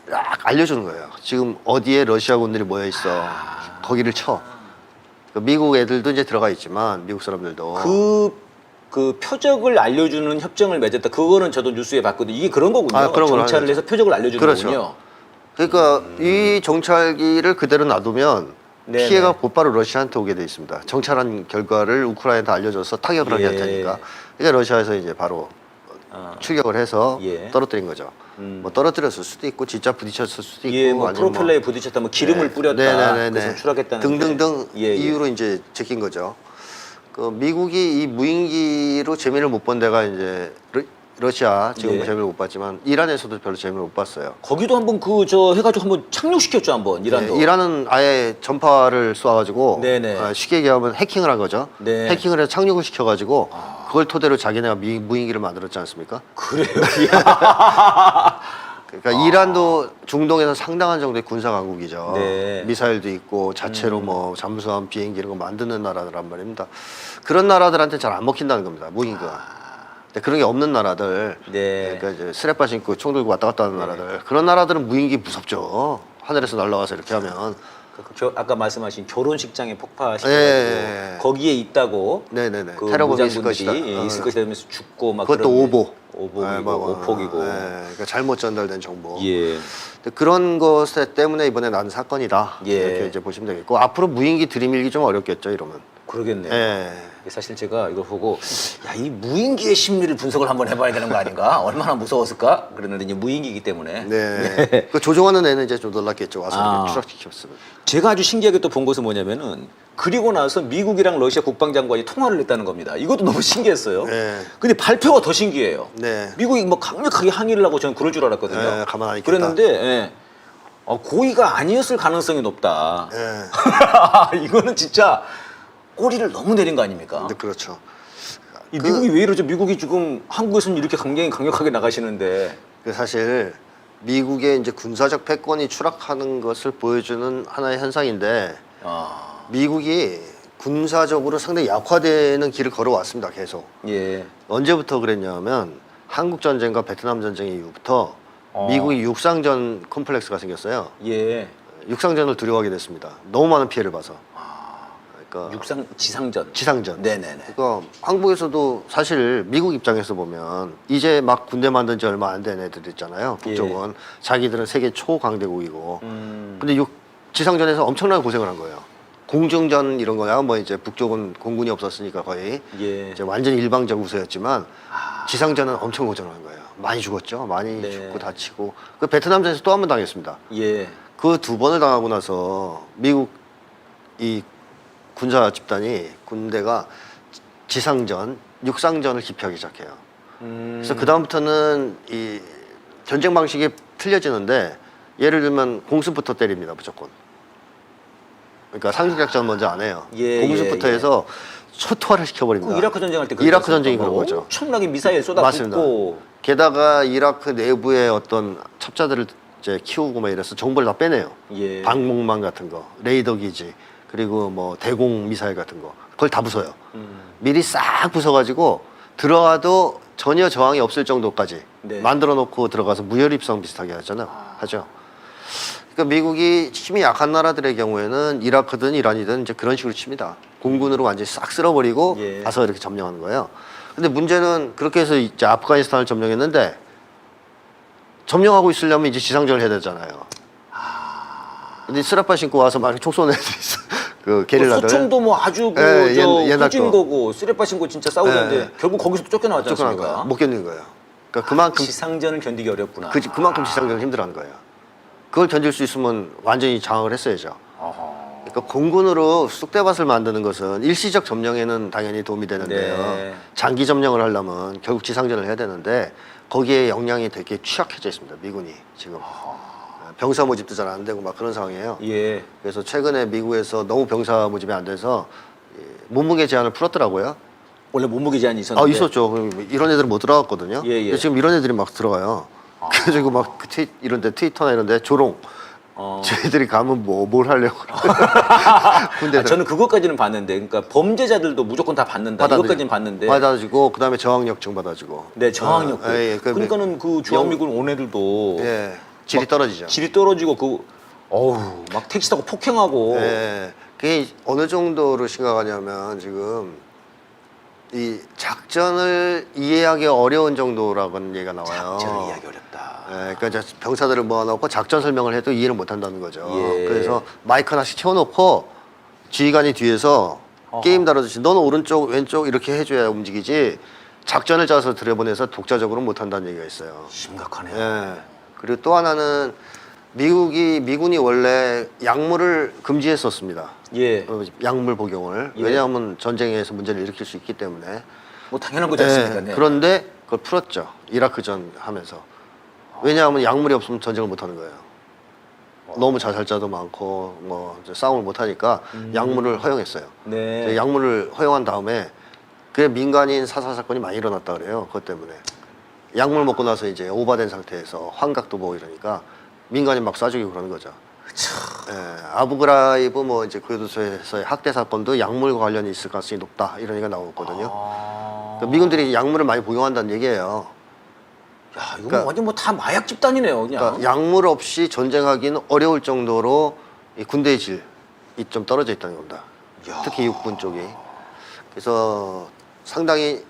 딱 알려주는 거예요. 지금 어디에 러시아군들이 모여 있어. 거기를 쳐. 그 미국 애들도 이제 들어가 있지만 미국 사람들도 그 표적을 알려주는 협정을 맺었다. 그거는 저도 뉴스에 봤거든요. 이게 그런 거군요. 아, 그런 걸 정찰을 하는 해서 표적을 알려주는 그렇죠. 거군요. 그러니까 이 정찰기를 그대로 놔두면 네네. 피해가 곧바로 러시아한테 오게 돼 있습니다. 정찰한 결과를 우크라이나한테 알려줘서 타격을 하게 할 예. 테니까. 그러니까 러시아에서 이제 바로 출격을 해서 예. 떨어뜨린 거죠. 뭐 떨어뜨렸을 수도 있고 진짜 부딪혔을 수도 있고 예, 뭐 아니면 프로펠러에 부딪혔다, 뭐 기름을 뿌렸다, 그래서 추락했다는 등등등 예, 예. 이유로 이제 제낀 거죠. 그 미국이 이 무인기로 재미를 못 본 데가 이제 러시아 지금 예. 재미를 못 봤지만 이란에서도 별로 재미를 못 봤어요. 거기도 한번 그 저 해가지고 한번 착륙시켰죠 한번 이란도. 네, 이란은 아예 전파를 쏴가지고 네네. 쉽게 얘기하면 해킹을 한 거죠. 네. 해킹을 해서 착륙을 시켜가지고 그걸 토대로 자기네가 무인기를 만들었지 않습니까? 그래요. 그러니까 이란도 중동에서 상당한 정도의 군사 강국이죠. 네. 미사일도 있고 자체로 뭐 잠수함, 비행기 이런 거 만드는 나라들란 말입니다. 그런 나라들한테 잘 안 먹힌다는 겁니다. 무인기가. 근데 그런 게 없는 나라들, 네. 그러니까 이제 스레빠 신고 총 들고 왔다 갔다 하는 나라들, 그런 나라들은 무인기 무섭죠. 하늘에서 날아와서 이렇게 하면. 아까 말씀하신 결혼식장에 폭파시켜가지고 예. 거기에 있다고 네네네. 그 테러범이 있을 무장군들이 것이다. 있을 것이다 하면서 죽고 막 그것도 그런 오보. 오복이고 오폭이고. 그러니까 잘못 전달된 정보. 예. 근데 그런 것 때문에 이번에 난 사건이다. 예. 이렇게 이제 보시면 되겠고 앞으로 무인기 들이밀기 좀 어렵겠죠 이러면. 그러겠네요. 예. 사실 제가 이걸 보고 야, 이 무인기의 심리를 분석을 한번 해봐야 되는 거 아닌가? 얼마나 무서웠을까? 그랬는데 이제 무인기이기 때문에 네. 그 조종하는 애는 이제 좀 놀랐겠죠. 와서 아. 이렇게 추락시켰으면. 제가 아주 신기하게 또 본 것은 뭐냐면은 그리고 나서 미국이랑 러시아 국방장관이 통화를 했다는 겁니다. 이것도 너무 신기했어요. 네. 근데 발표가 더 신기해요. 네. 미국이 뭐 강력하게 항의를 하고 저는 그럴 줄 알았거든요. 네, 가만 안 있겠다. 그랬는데 예. 고의가 아니었을 가능성이 높다. 네. 이거는 진짜 꼬리를 너무 내린 거 아닙니까? 근데 그렇죠. 이 미국이 왜 이러죠? 미국이 지금 한국에서는 이렇게 굉장히 강력하게 나가시는데. 그 사실 미국의 이제 군사적 패권이 추락하는 것을 보여주는 하나의 현상인데 미국이 군사적으로 상당히 약화되는 길을 걸어왔습니다. 계속. 예. 언제부터 그랬냐면 한국 전쟁과 베트남 전쟁 이후부터 미국이 육상전 콤플렉스가 생겼어요. 예. 육상전을 두려워하게 됐습니다. 너무 많은 피해를 봐서. 그러니까 지상전. 지상전. 네네네. 그러니까 한국에서도 사실 미국 입장에서 보면 이제 막 군대 만든 지 얼마 안 된 애들 있잖아요. 북쪽은 자기들은 세계 초강대국이고. 근데 지상전에서 엄청나게 고생을 한 거예요. 공중전 이런 거야 뭐 이제 북쪽은 공군이 없었으니까 거의 예. 이제 완전 일방적 우세였지만 지상전은 엄청 고생을 한 거예요. 많이 죽었죠. 많이 네. 죽고 다치고. 그 베트남전에서 또 한 번 당했습니다. 예. 그 두 번을 당하고 나서 미국 이 군사 집단이 군대가 지상전, 육상전을 기피하기 시작해요. 그래서 그 다음부터는 이 전쟁 방식이 틀려지는데 예를 들면 공습부터 때립니다 무조건. 그러니까 상륙작전 먼저 안 해요. 공습부터 해서 초토화를 시켜버립니다. 그 이라크 전쟁할 때 이라크 전쟁이 그런 거죠. 엄청나게 미사일 맞습니다. 쏟아붓고. 게다가 이라크 내부의 어떤 첩자들을 이제 키우고 막 이래서 정보를 다 빼내요. 예. 방목망 같은 거, 레이더 기지, 그리고 뭐 대공 미사일 같은 거, 그걸 다 부숴요. 미리 싹 부숴가지고 들어와도 전혀 저항이 없을 정도까지 네. 만들어 놓고 들어가서 무혈입성 비슷하게 하잖아요. 하죠. 그러니까 미국이 힘이 약한 나라들의 경우에는 이라크든 이란이든 이제 그런 식으로 칩니다. 공군으로 완전히 싹 쓸어버리고 예. 가서 이렇게 점령하는 거예요. 근데 문제는 그렇게 해서 이제 아프가니스탄을 점령했는데 점령하고 있으려면 이제 지상전을 해야 되잖아요. 근데 스라파 신고 와서 막 총 쏘는 애들이 있어. 그 게릴라들. 소총도 뭐 아주 예, 옛날 후진 거. 거고 쓰레빠 신고 진짜 싸우는데 예. 결국 거기서 쫓겨나왔지 쫓겨난 거야. 않습니까? 못 견디는 거예요. 그러니까 그만큼 지상전을 견디기 어렵구나. 그만큼 지상전을 힘들어하는 거예요. 그걸 견딜 수 있으면 완전히 장악을 했어야죠. 그러니까 공군으로 쑥대밭을 만드는 것은 일시적 점령에는 당연히 도움이 되는데요. 네. 장기 점령을 하려면 결국 지상전을 해야 되는데 거기에 역량이 되게 취약해져 있습니다. 미군이 지금 병사 모집도 잘 안 되고 막 그런 상황이에요. 예. 그래서 최근에 미국에서 너무 병사 모집이 안 돼서 몸무게 제한을 풀었더라고요. 원래 몸무게 제한이 있었는데. 있었죠. 그럼 이런 애들은 못 들어갔거든요. 예, 예. 근데 지금 이런 애들이 막 들어가요. 그래가지고 막 이런데 트위터나 이런데 조롱. 저희들이 가면 뭘 하려고. 근데 저는 그것까지는 봤는데, 그러니까 범죄자들도 무조건 다 받는다. 이것까지는 봤는데. 받아주고 그다음에 저항력증 받아주고. 네, 저항력도. 예, 그러니까는 그 주한미군 온 애들도 예, 질이 막 떨어지죠. 질이 떨어지고 막 택시 타고 폭행하고. 예, 그게 어느 정도로 심각하냐면 지금 이 작전을 이해하기 어려운 정도라고는 얘기가 나와요. 작전을 이해하기 어렵다. 예, 그러니까 이제 병사들을 모아놓고 작전 설명을 해도 이해를 못한다는 거죠. 예. 그래서 마이크 하나씩 채워놓고 지휘관이 뒤에서 게임 다뤄주시. 너는 오른쪽, 왼쪽 이렇게 해줘야 움직이지. 작전을 짜서 들여보내서 독자적으로 못한다는 얘기가 있어요. 심각하네요. 예. 그리고 또 하나는 미군이 원래 약물을 금지했었습니다. 예. 약물 복용을. 예. 왜냐하면 전쟁에서 문제를 일으킬 수 있기 때문에. 뭐 당연한 거지 않습니까? 네. 그런데 그걸 풀었죠. 이라크전 하면서. 왜냐하면 약물이 없으면 전쟁을 못 하는 거예요. 너무 자살자도 많고 뭐 이제 싸움을 못 하니까 약물을 허용했어요. 네. 약물을 허용한 다음에 그게 민간인 사살 사건이 많이 일어났다 그래요. 그것 때문에 약물 먹고 나서 이제 오바된 상태에서 환각도 보고 이러니까 민간인 막 쏴 죽이고 그러는 거죠. 예, 아부그라이브 뭐 이제 교도소에서의 학대 사건도 약물과 관련이 있을 가능성이 높다 이런 얘기가 나오거든요. 그러니까 미군들이 약물을 많이 복용한다는 얘기예요. 야, 이거 그러니까- 완전 뭐 다 마약 집단이네요, 그냥. 그러니까 약물 없이 전쟁하기는 어려울 정도로 이 군대의 질이 좀 떨어져 있다는 겁니다. 야. 특히 육군 쪽이. 그래서 상당히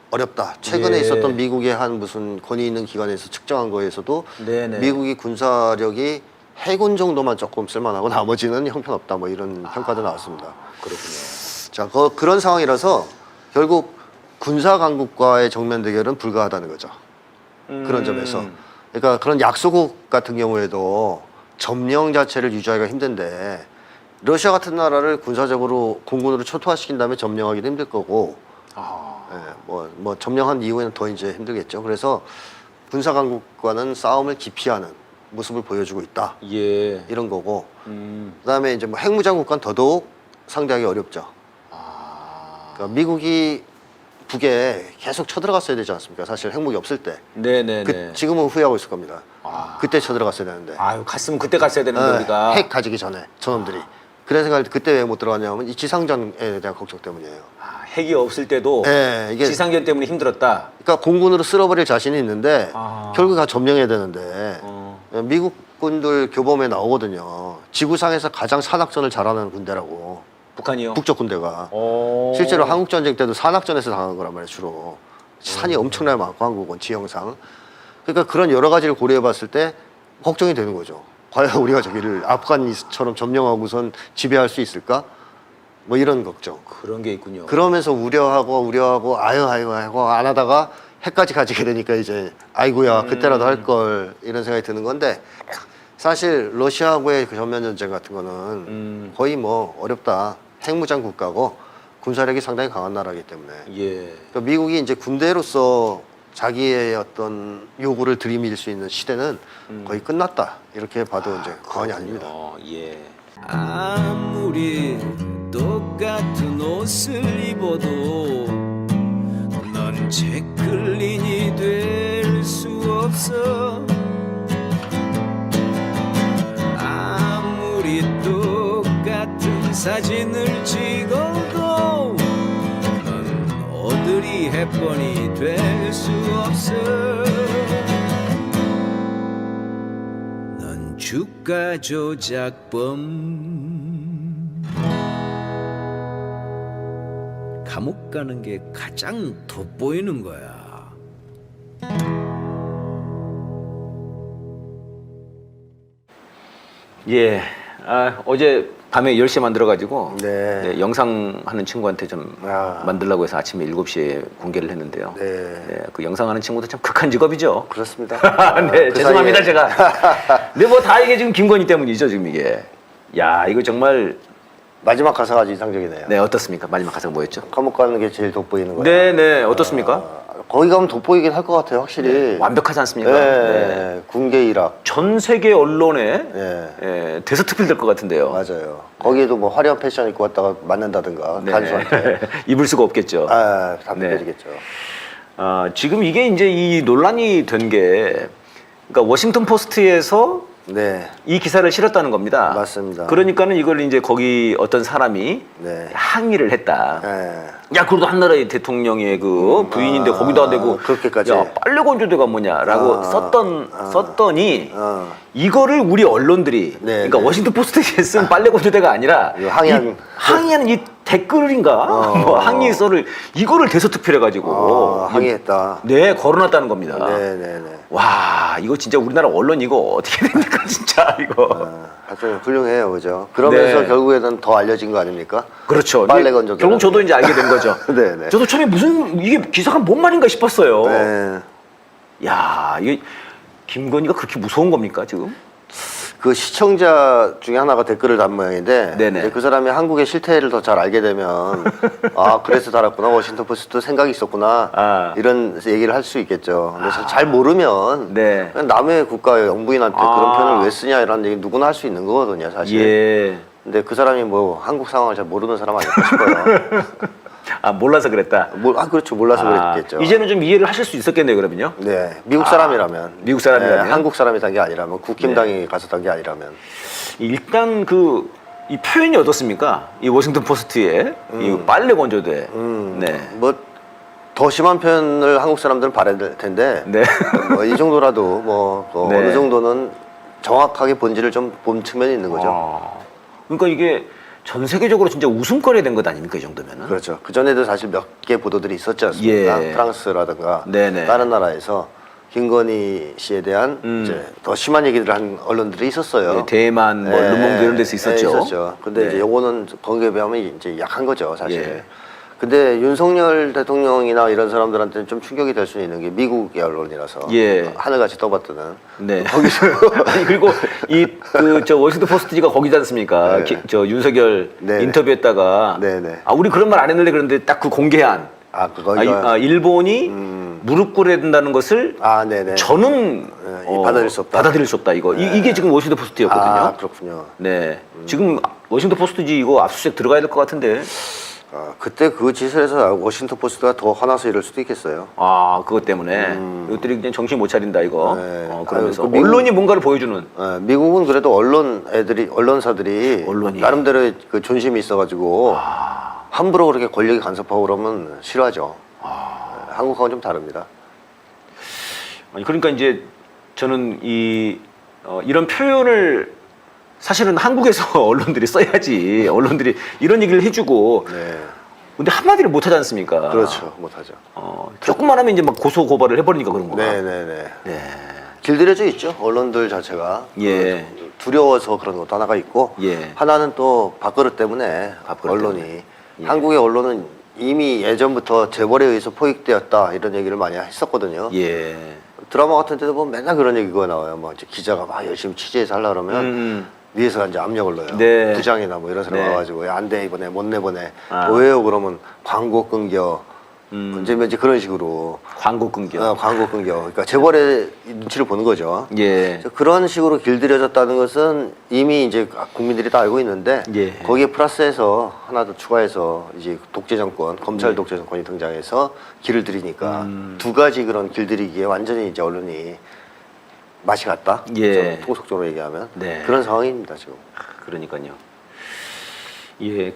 어렵다. 최근에 예. 있었던 미국의 한 무슨 권위 있는 기관에서 측정한 거에서도 네네. 미국이 군사력이 해군 정도만 조금 쓸만하고 나머지는 형편없다. 뭐 이런 평가도 나왔습니다. 그렇군요. 자, 그런 상황이라서 결국 군사 강국과의 정면 대결은 불가하다는 거죠. 그런 점에서. 그러니까 그런 약소국 같은 경우에도 점령 자체를 유지하기가 힘든데 러시아 같은 나라를 군사적으로 공군으로 초토화시킨 다음에 점령하기도 힘들 거고 예, 뭐 점령한 이후에는 더 이제 힘들겠죠. 그래서 군사 강국과는 싸움을 기피하는 모습을 보여주고 있다. 예. 이런 거고 그다음에 이제 뭐 핵무장국과는 더더욱 상대하기 어렵죠. 그러니까 미국이 북에 계속 쳐들어갔어야 되지 않습니까? 사실 핵무기 없을 때. 네네네. 지금은 후회하고 있을 겁니다. 그때 쳐들어갔어야 되는데. 아유, 갔으면 그때 갔어야 되는데, 우리가. 핵 가지기 전에 저놈들이. 그런 생각을 그때 왜 못 들어갔냐면 이 지상전에 대한 걱정 때문이에요. 핵이 없을 때도 예, 이게 지상전 때문에 힘들었다. 그러니까 공군으로 쓸어버릴 자신이 있는데 아. 결국 다 점령해야 되는데 어. 미국 군들 교범에 나오거든요. 지구상에서 가장 산악전을 잘하는 군대라고. 북한이요? 북쪽 군대가. 오. 실제로 한국전쟁 때도 산악전에서 당한 거란 말이에요, 주로. 산이 엄청나게 많고, 한국은 지형상. 그러니까 그런 여러 가지를 고려해 봤을 때 걱정이 되는 거죠. 과연 우리가 저기를 아프간처럼 점령하고선 지배할 수 있을까? 뭐 이런 걱정. 그런 게 있군요. 그러면서 우려하고, 아유, 안 하다가 핵까지 가지게 되니까 이제, 아이고야, 그때라도 할 걸, 이런 생각이 드는 건데, 사실 러시아하고의 그 전면전쟁 같은 거는 거의 뭐 어렵다. 핵무장 국가고 군사력이 상당히 강한 나라이기 때문에. 예. 그러니까 미국이 이제 군대로서 자기의 어떤 요구를 들이밀 수 있는 시대는 거의 끝났다. 이렇게 봐도 이제 과언이 아닙니다. 예. 아무리 똑같은 옷을 입어도 넌 제클린이 될 수 없어. 아무리 똑같은 사진을 찍어도 넌 오드리 헵번이 될 수 없어. 넌 주가 조작범. 감옥 가는 게 가장 돋보이는 거야. 예. 어제 밤에 10시에 만들어가지고 네. 네, 영상 하는 친구한테 좀 아. 만들려고 해서 아침에 7시에 공개를 했는데요. 네. 네, 그 영상 하는 친구도 참 극한 직업이죠. 그렇습니다. 네, 그 죄송합니다 사이에 제가. 근데 뭐 다 이게 지금 김건희 때문이죠 지금 이게. 야 이거 정말 마지막 가사가 아주 인상적이네요. 네 어떻습니까? 마지막 가사가 뭐였죠? 감옥 가는 게 제일 돋보이는 거예요. 네네 어떻습니까? 거기 가면 돋보이긴 할 것 같아요, 확실히. 완벽하지 않습니까? 네. 네. 군계 일학. 전 세계 언론에 네. 예, 대서특필 될 것 같은데요. 맞아요. 거기에도 뭐 화려한 패션 입고 왔다가 맞는다든가 네. 간수한테. 입을 수가 없겠죠. 다 네. 느껴지겠죠. 지금 이게 이제 이 논란이 된 게 그러니까 워싱턴 포스트에서 네. 이 기사를 실었다는 겁니다. 맞습니다. 그러니까는 이걸 이제 거기 어떤 사람이 네. 항의를 했다. 네. 야, 그래도 한 나라의 대통령의 그 부인인데 거기다 대고 그렇게까지. 야, 빨래 건조대가 뭐냐라고 썼더니 어. 이거를 우리 언론들이 네, 그러니까 네. 워싱턴 포스트에 쓴 빨래 건조대가 아니라 이거 항의한- 항의하는 이 댓글인가 뭐 항의서를 이거를 대서특필해 가지고 항의했다. 네, 걸어놨다는 겁니다. 네네네. 와, 이거 진짜 우리나라 언론 이거 어떻게 됩니까, 진짜 이거. 하여튼 훌륭해요, 그죠? 그러면서 네. 결국에는 더 알려진 거 아닙니까? 그렇죠. 빨래 이게 건조대. 결국 저도 이제 알게 된 거죠. 네네. 저도 처음에 무슨 이게 기사가 뭔 말인가 싶었어요. 네. 야, 이게 김건희가 그렇게 무서운 겁니까 지금? 그 시청자 중에 하나가 댓글을 단 모양인데 네네. 이제 그 사람이 한국의 실태를 더 잘 알게 되면 아 그래서 달았구나 워싱턴 포스트 생각이 있었구나 아. 이런 얘기를 할 수 있겠죠. 근데 잘 모르면 네. 그냥 남의 국가의 영부인한테 그런 표현을 왜 쓰냐 이런 얘기 누구나 할 수 있는 거거든요 사실. 예. 근데 그 사람이 뭐 한국 상황을 잘 모르는 사람 아닐까 싶어요. 아 몰라서 그랬다. 그렇죠 몰라서 그랬겠죠. 이제는 좀 이해를 하실 수 있었겠네요 그러면요. 네 미국 사람이라면 미국 사람이라면? 네, 한국 사람이 단 게 아니라면 국힘당이 가서 단 게 아니라면 일단 그 이 표현이 어떻습니까? 이 워싱턴 포스트의 이 빨래 건조대. 네. 뭐 더 심한 표현을 한국 사람들은 바라야 될 텐데 네. 뭐 이 정도라도 뭐 네. 어느 정도는 정확하게 본질을 좀 본 측면이 있는 거죠. 그러니까 이게 전 세계적으로 진짜 웃음거리 된 것 아닙니까 이 정도면은? 그렇죠. 그 전에도 사실 몇 개 보도들이 있었지 않습니까? 예. 프랑스라든가 네네. 다른 나라에서 김건희 씨에 대한 이제 더 심한 얘기들을 한 언론들이 있었어요. 네, 대만, 뭐 르몽드 이런 데서 있었죠. 있었죠. 근데 네. 이제 요거는 거기에 비하면 이제 약한 거죠, 사실. 예. 근데 윤석열 대통령이나 이런 사람들한테는 좀 충격이 될 수 있는 게 미국의 언론이라서 예. 하늘같이 떠받드는 네. 거기서 아니 그리고 이 그 저 워싱턴 포스트지가 거기지 않습니까? 네. 저 윤석열 네. 인터뷰했다가 네네. 우리 그런 말 안 했는데 그런데 딱 그 공개한 그거 일본이 무릎 꿇어야 된다는 것을 네네. 저는 받아들일 수 없다. 받아들일 수 없다 이거 이게 지금 워싱턴 포스트였거든요. 그렇군요. 네. 지금 워싱턴 포스트지 이거 압수수색 들어가야 될 것 같은데. 그때 그 짓을 해서 워싱턴 포스트가 더 화나서 이럴 수도 있겠어요. 그것 때문에 이것들이 그냥 정신 못 차린다 이거. 네. 그러면서 아유, 그 미국- 언론이 뭔가를 보여주는. 미국은 그래도 언론사들이 언론이. 나름대로 그 존심이 있어가지고 함부로 그렇게 권력이 간섭하고 그러면 싫어하죠. 한국하고는 좀 다릅니다. 아니 그러니까 이제 저는 이런 표현을 사실은 한국에서 언론들이 써야지 언론들이 이런 얘기를 해주고 네. 근데 한마디를 못 하지 않습니까? 그렇죠. 못하죠. 조금만 하면 이제 막 고소 고발을 해버리니까 그런 거가. 네네네. 네. 길들여져 있죠. 언론들 자체가. 예. 두려워서 그런 것도 하나가 있고 예. 하나는 또 밥그릇 때문에 밥그릇 언론이 때문에. 예. 한국의 언론은 이미 예전부터 재벌에 의해서 포획되었다 이런 얘기를 많이 했었거든요. 예. 드라마 같은 데도 보면 맨날 그런 얘기가 나와요. 뭐 이제 기자가 막 열심히 취재해서 하려고 그러면 위에서 이제 압력을 넣어요. 네. 부장이나 뭐 이런 사람 네. 와가지고 야, 안 돼 이번에 못 내보내. 아. 왜요? 그러면 광고 끊겨. 이제 그런 식으로 광고 끊겨. 광고 끊겨. 그러니까 재벌의 눈치를 보는 거죠. 예. 그래서 그런 식으로 길들여졌다는 것은 이미 이제 국민들이 다 알고 있는데 예. 거기에 플러스해서 하나 더 추가해서 이제 독재 정권, 예. 검찰 독재 정권이 등장해서 길을 들이니까 두 가지 그런 길들이기에 완전히 이제 언론이 맛이 갔다. 예. 좀 통속적으로 얘기하면 네. 그런 상황입니다 지금. 그러니까요. 예.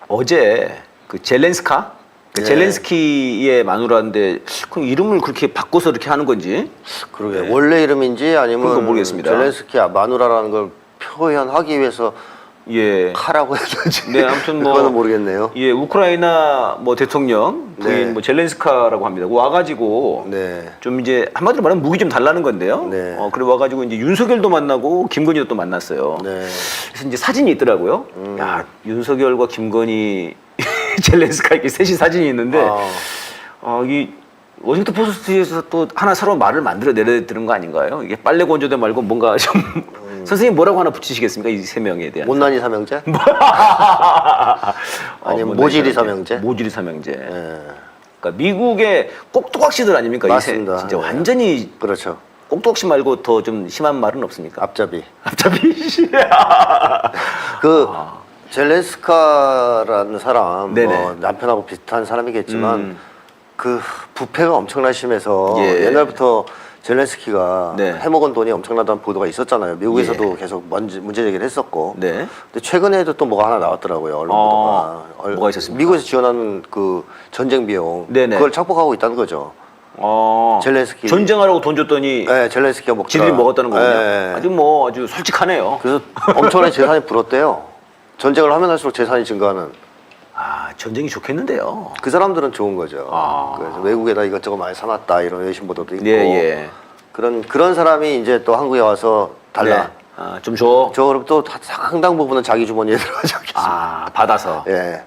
어제 그 젤렌스카? 그 예. 젤렌스키의 마누라인데 그 이름을 그렇게 바꿔서 이렇게 하는 건지 그러게 원래 이름인지 아니면 그건 모르겠습니다. 젤렌스키 마누라라는 걸 표현하기 위해서 예. 카라고 해야 되지? 네, 아무튼 뭐 그거는 모르겠네요. 예, 우크라이나 뭐 대통령 부인 네. 뭐 젤렌스카라고 합니다. 와가지고 네. 좀 이제 한마디로 말하면 무기 좀 달라는 건데요. 네. 그래 와가지고 이제 윤석열도 만나고 김건희도 또 만났어요. 네. 그래서 이제 사진이 있더라고요. 야, 윤석열과 김건희, 젤렌스카 이렇게 셋이 사진이 있는데 이 워싱턴 포스트에서 또 하나 새로운 말을 만들어 내야 되는 거 아닌가요? 이게 빨래 건조대 말고 뭔가 좀 선생님 뭐라고 하나 붙이시겠습니까? 이 세 명에 대한 못난이 삼형제? 아니면 뭐 모질이 삼형제? 모질이 삼형제. 예. 그러니까 미국의 꼭두각시들 아닙니까? 맞습니다. 이 세, 진짜 예. 완전히 그렇죠. 꼭두각시 말고 더 좀 심한 말은 없습니까? 앞잡이. 앞잡이. 그 젤렌스카라는 사람, 네네. 뭐 남편하고 비슷한 사람이겠지만 그 부패가 엄청나 심해서 예. 옛날부터 젤렌스키가 네. 해먹은 돈이 엄청나다는 보도가 있었잖아요. 미국에서도 계속 문제 제기를 했었고. 네. 근데 최근에도 또 뭐가 하나 나왔더라고요. 언론 보도가. 뭐가 있었습니까? 미국에서 지원하는 그 전쟁 비용 네네. 그걸 착복하고 있다는 거죠. 젤렌스키. 전쟁하라고 돈 줬더니 네, 젤렌스키가 먹다가. 지들이 먹었다는 거군요. 네. 아주 솔직하네요. 그래서 엄청나게 재산이 불었대요. 전쟁을 하면 할수록 재산이 증가하는. 전쟁이 좋겠는데요. 그 사람들은 좋은 거죠. 아. 그래서 외국에다 이것저것 많이 사놨다 이런 외신 보도도 있고. 예. 그런 사람이 이제 또 한국에 와서 달라. 네. 좀 줘. 저 그럼 또 상당 부분은 자기 주머니에 들어가지 않겠습니까? 받아서. 예.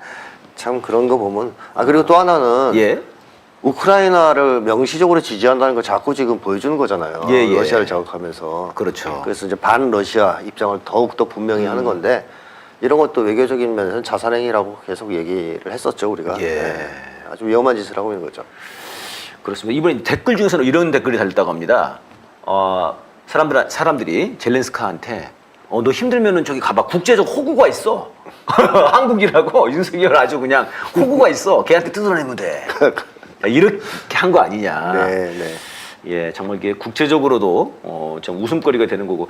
참 그런 거 보면. 그리고 또 하나는. 예. 우크라이나를 명시적으로 지지한다는 걸 자꾸 지금 보여주는 거잖아요. 예. 러시아를 자극하면서. 그렇죠. 그래서 이제 반 러시아 입장을 더욱더 분명히 하는 건데 이런 것도 외교적인 면에서는 자살행위라고 계속 얘기를 했었죠, 우리가. 예. 네. 아주 위험한 짓을 하고 있는 거죠. 그렇습니다. 이번에 댓글 중에서는 이런 댓글이 달렸다고 합니다. 사람들이 젤렌스카한테 너 힘들면은 저기 가봐. 국제적 호구가 있어. 한국이라고 윤석열 아주 그냥 호구가 있어. 걔한테 뜯어내면 돼. 이렇게 한 거 아니냐. 네. 예, 정말 이게 국제적으로도 좀 웃음거리가 되는 거고.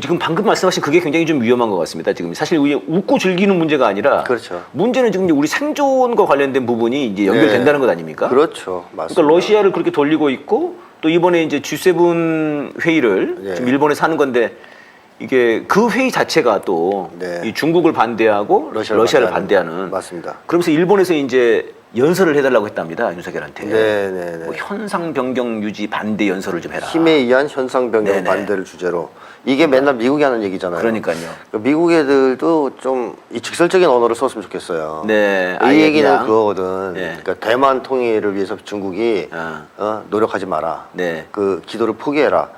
지금 방금 말씀하신 그게 굉장히 좀 위험한 것 같습니다. 지금 사실 이게 웃고 즐기는 문제가 아니라 그렇죠. 문제는 지금 이제 우리 생존과 관련된 부분이 이제 연결된다는 것 아닙니까? 그렇죠. 맞습니다. 그러니까 러시아를 그렇게 돌리고 있고 또 이번에 이제 G7 회의를 지금 일본에서 하는 건데 이게 그 회의 자체가 또 이 중국을 반대하고 러시아를 반대하는. 맞습니다. 그러면서 일본에서 이제 연설을 해달라고 했답니다. 윤석열한테. 네. 뭐 현상 변경 유지 반대 연설을 좀 해라. 힘에 의한 현상 변경 네네. 반대를 주제로. 이게 맨날 미국이 하는 얘기잖아요. 그러니까요. 미국 애들도 좀 이 직설적인 언어를 썼으면 좋겠어요. 네. 이 얘기는 그냥. 그거거든. 네. 그러니까 대만 통일을 위해서 중국이 노력하지 마라. 네. 그 기도를 포기해라.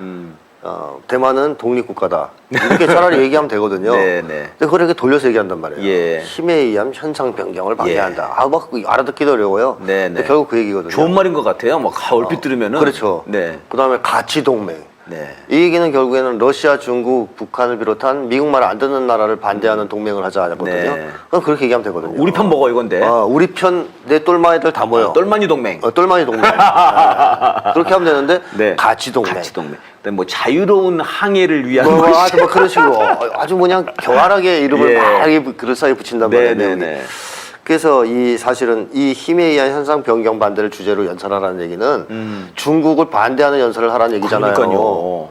대만은 독립국가다. 이렇게 차라리 얘기하면 되거든요. 네. 근데 그걸 이렇게 돌려서 얘기한단 말이에요. 예. 힘에 의한 현상 변경을 방해한다. 막 알아듣기도 어려워요. 네. 근데 결국 그 얘기거든요. 좋은 말인 것 같아요. 막 얼핏 들으면은. 그렇죠. 네. 그다음에 가치 동맹. 네. 이 얘기는 결국에는 러시아, 중국, 북한을 비롯한 미국 말 안 듣는 나라를 반대하는 동맹을 하자거든요. 네. 그럼 그렇게 얘기하면 되거든요. 우리 편 먹어 이건데. 우리 편 내 똘마니들 다 모여. 똘마니 동맹. 똘마니 동맹. 네. 그렇게 하면 되는데 네. 가치 동맹. 가치 동맹. 그다음에 뭐 자유로운 항해를 위한 아주 뭐 그런 식으로 아주 그냥 교활하게 이름을 예. 막 그럴싸하게 붙인단 말이에요. 네네네. 그래서 사실은 이 힘에 의한 현상 변경 반대를 주제로 연설하라는 얘기는 중국을 반대하는 연설을 하라는 얘기잖아요. 그러니까요.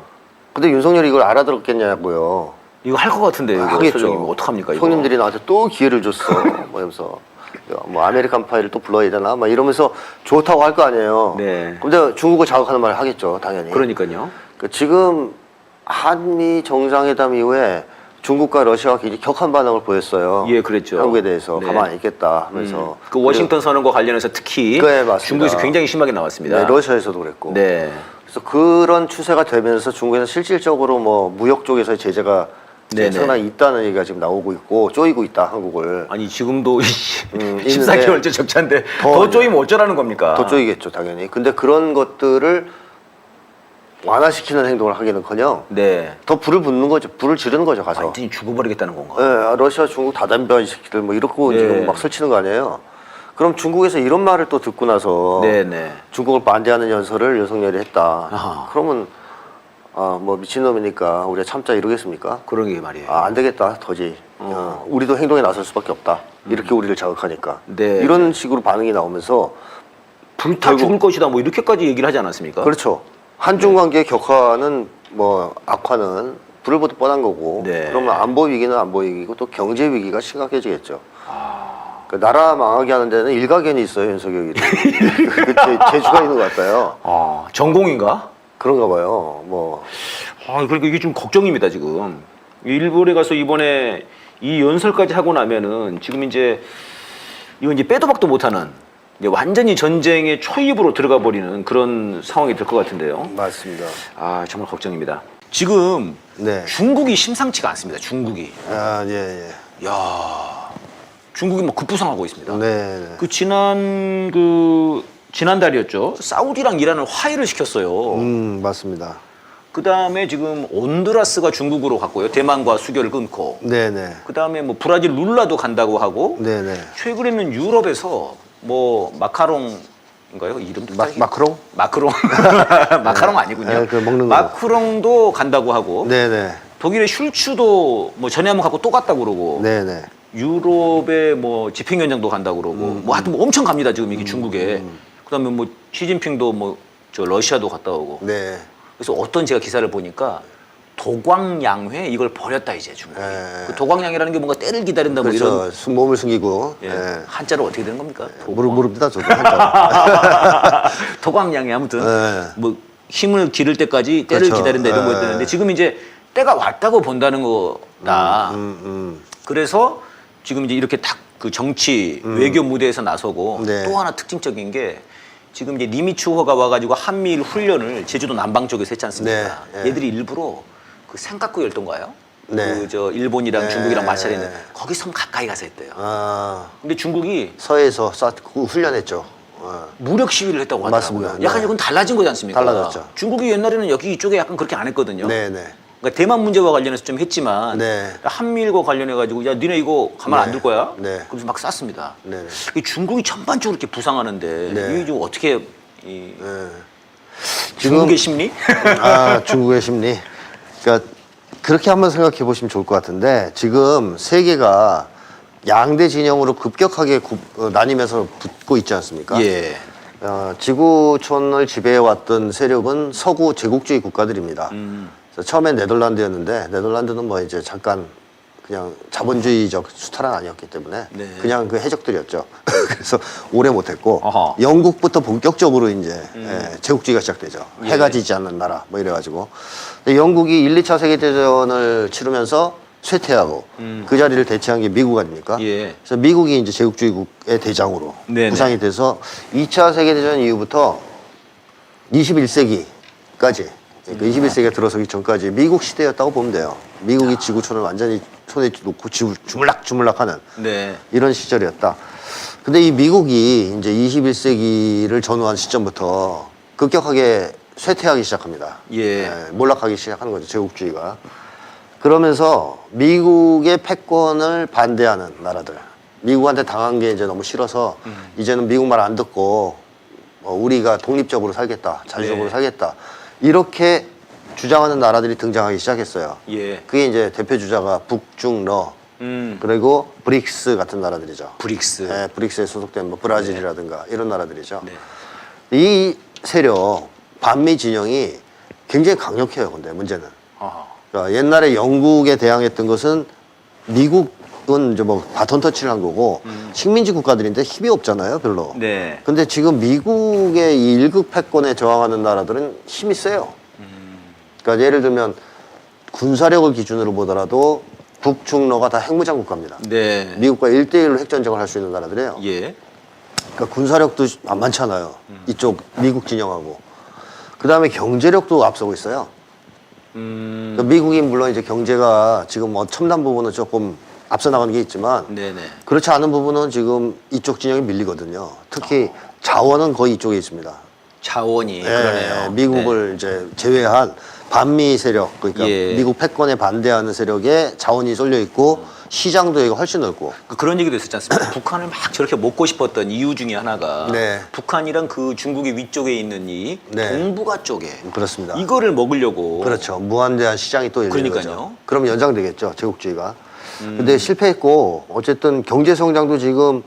근데 윤석열이 이걸 알아들었겠냐고요. 이거 할 것 같은데 이거 하겠죠. 서정이면 어떡합니까 이거? 손님들이 나한테 또 기회를 줬어. 뭐 이러면서 뭐 아메리칸 파이를 또 불러야 되나? 막 이러면서 좋다고 할 거 아니에요. 네. 근데 중국을 자극하는 말을 하겠죠, 당연히. 그러니까요. 지금 한미 정상회담 이후에 중국과 러시아가 굉장히 격한 반응을 보였어요. 예, 그랬죠. 한국에 대해서 네. 가만히 있겠다 하면서. 그 워싱턴 선언과 관련해서 특히 네, 맞습니다. 중국에서 굉장히 심하게 나왔습니다. 네, 러시아에서도 그랬고. 네. 그래서 그런 추세가 되면서 중국에서 실질적으로 뭐 무역 쪽에서의 제재가 네네. 상당히 있다는 얘기가 지금 나오고 있고 쪼이고 있다 한국을. 아니 지금도 있는데 14개월째 적자인데 더 쪼이면 어쩌라는 겁니까? 더 쪼이겠죠 당연히. 근데 그런 것들을 완화시키는 행동을 하기는커녕 네. 더 불을 붙는 거죠. 불을 지르는 거죠 가서. 완전히 죽어버리겠다는 건가? 네, 러시아, 중국 다담배 이 새끼들 뭐 이렇고 네. 지금 막 설치는 거 아니에요. 그럼 중국에서 이런 말을 또 듣고 나서 네네. 중국을 반대하는 연설을 윤석열이 했다. 아하. 그러면 뭐 미친놈이니까 우리가 참자 이러겠습니까? 그런 게 말이에요. 안 되겠다 더지. 우리도 행동에 나설 수밖에 없다. 이렇게 우리를 자극하니까. 네. 이런 식으로 반응이 나오면서 불타 죽을 것이다 뭐 이렇게까지 얘기를 하지 않았습니까? 그렇죠. 한중 관계의 격화는 뭐 악화는 불을 보듯 뻔한 거고. 네. 그러면 안보 위기는 안보 위기고 또 경제 위기가 심각해지겠죠. 그 나라 망하게 하는 데는 일가견이 있어요, 윤석열이. 재주가 있는 것 같아요. 전공인가? 그런가 봐요. 뭐 그러니까 이게 좀 걱정입니다 지금. 일본에 가서 이번에 이 연설까지 하고 나면은 지금 이제 이건 이제 빼도 박도 못하는 이제 완전히 전쟁의 초입으로 들어가 버리는 그런 상황이 될 것 같은데요. 맞습니다. 정말 걱정입니다. 지금 네. 중국이 심상치가 않습니다. 중국이. 예. 야, 중국이 뭐 급부상하고 있습니다. 네. 지난달이었죠. 사우디랑 이란을 화해를 시켰어요. 맞습니다. 그 다음에 지금 온두라스가 중국으로 갔고요. 대만과 수교를 끊고. 네네. 그 다음에 뭐 브라질 룰라도 간다고 하고. 네네. 최근에는 유럽에서 뭐 마카롱인가요? 이름도 마크롱? 마크롱. 마카롱 아니군요. 네, 그 먹는 거. 마크롱도 간다고 하고. 네네. 독일의 슐츠도 뭐 전에 한번 갖고 또 갔다고 그러고. 네네. 유럽의 뭐 집행위원장도 간다고 그러고. 뭐 하여튼 뭐 엄청 갑니다 지금 이게 중국에. 그다음에 뭐 시진핑도 뭐 저 러시아도 갔다 오고. 네. 그래서 어떤 제가 기사를 보니까 도광양회 이걸 버렸다 이제 중국이. 네. 그 도광양이라는 게 뭔가 때를 기다린다 뭐 그렇죠. 몸을 숨기고. 이런. 예. 한자로 어떻게 되는 겁니까? 모릅니다, 저도. 한자. 도광양이 아무튼 네. 뭐 힘을 기를 때까지 때를 그렇죠. 기다린다 이런 네. 거였는데 지금 이제 때가 왔다고 본다는 거다. 그래서 지금 이제 이렇게 딱 그 정치 외교 무대에서 나서고 네. 또 하나 특징적인 게 지금 이제 니미츠호가 와가지고 한미일 훈련을 제주도 남방 쪽에서 했지 않습니까? 네. 네. 얘들이 일부러 그 센카쿠 열도인가요? 네. 그 저 일본이랑 네. 중국이랑 마찰했는데 거기 섬 가까이 가서 했대요. 근데 중국이 서해에서 훈련했죠. 무력 시위를 했다고 하더라고요. 맞습니다. 약간 네. 이건 달라진 거지 않습니까? 달라졌죠. 중국이 옛날에는 여기 이쪽에 약간 그렇게 안 했거든요. 네네. 그러니까 대만 문제와 관련해서 좀 했지만 네. 한미일과 관련해 가지고 야 니네 이거 가만 안 네. 둘 거야? 네. 그래서 막 쐈습니다. 네네. 이 중국이 전반적으로 이렇게 부상하는데 네. 이게 좀 어떻게 이 지금- 중국의 심리? 중국의 심리. 그러니까 그렇게 한번 생각해 보시면 좋을 것 같은데 지금 세계가 양대 진영으로 급격하게 나뉘면서 붙고 있지 않습니까? 예. 지구촌을 지배해왔던 세력은 서구 제국주의 국가들입니다. 그래서 처음엔 네덜란드였는데 네덜란드는 뭐 이제 잠깐 그냥 자본주의적 수탈은 아니었기 때문에 네. 그냥 그 해적들이었죠. 그래서 오래 못했고 어허. 영국부터 본격적으로 이제 제국주의가 시작되죠. 예. 해가 지지 않는 나라 뭐 이래가지고 근데 영국이 1, 2차 세계대전을 치르면서 쇠퇴하고 그 자리를 대체한 게 미국 아닙니까? 예. 그래서 미국이 이제 제국주의국의 대장으로 네네. 부상이 돼서 2차 세계대전 이후부터 21세기까지 그러니까 21세기가 들어서기 전까지 미국 시대였다고 보면 돼요. 미국이 지구촌을 완전히 손에 놓고 주물락주물락하는 네. 이런 시절이었다. 근데 이 미국이 이제 21세기를 전후한 시점부터 급격하게 쇠퇴하기 시작합니다. 예. 몰락하기 시작하는 거죠, 제국주의가. 그러면서 미국의 패권을 반대하는 나라들, 미국한테 당한 게 이제 너무 싫어서 이제는 미국 말 안 듣고 우리가 독립적으로 살겠다, 자주적으로 네. 살겠다 이렇게 주장하는 나라들이 등장하기 시작했어요. 예. 그게 이제 대표 주자가 북중러 그리고 브릭스 같은 나라들이죠. 브릭스. 네, 브릭스에 소속된 뭐 브라질이라든가 이런 나라들이죠. 네. 이 세력 반미 진영이 굉장히 강력해요. 근데 문제는 어허. 그러니까 옛날에 영국에 대항했던 것은 미국은 이제 뭐 바톤 터치를 한 거고 식민지 국가들인데 힘이 없잖아요, 별로. 네. 근데 지금 미국의 이 일극 패권에 저항하는 나라들은 힘이 세요. 그러니까 예를 들면 군사력을 기준으로 보더라도 북중러가 다 핵무장 국가입니다. 네. 미국과 1대1로 핵전쟁을 할 수 있는 나라들이에요. 예. 그러니까 군사력도 만만찮아요. 이쪽 미국 진영하고. 그 다음에 경제력도 앞서고 있어요. 그러니까 미국이 물론 이제 경제가 지금 뭐 첨단 부분은 조금 앞서 나가는 게 있지만 네네. 그렇지 않은 부분은 지금 이쪽 진영이 밀리거든요. 특히 자원은 거의 이쪽에 있습니다. 자원이 예, 그러네요. 미국을 이제 제외한 반미 세력, 그러니까 예. 미국 패권에 반대하는 세력에 자원이 쏠려 있고 시장도 여기가 훨씬 넓고. 그런 얘기도 있었지 않습니까? 북한을 막 저렇게 먹고 싶었던 이유 중에 하나가 네. 북한이랑 그 중국의 위쪽에 있는 이 네. 동북아 쪽에 그렇습니다. 이거를 먹으려고. 그렇죠. 무한대한 시장이 또 열리는 그러니까요. 거죠. 그럼 연장되겠죠, 제국주의가. 근데 실패했고 어쨌든 경제 성장도 지금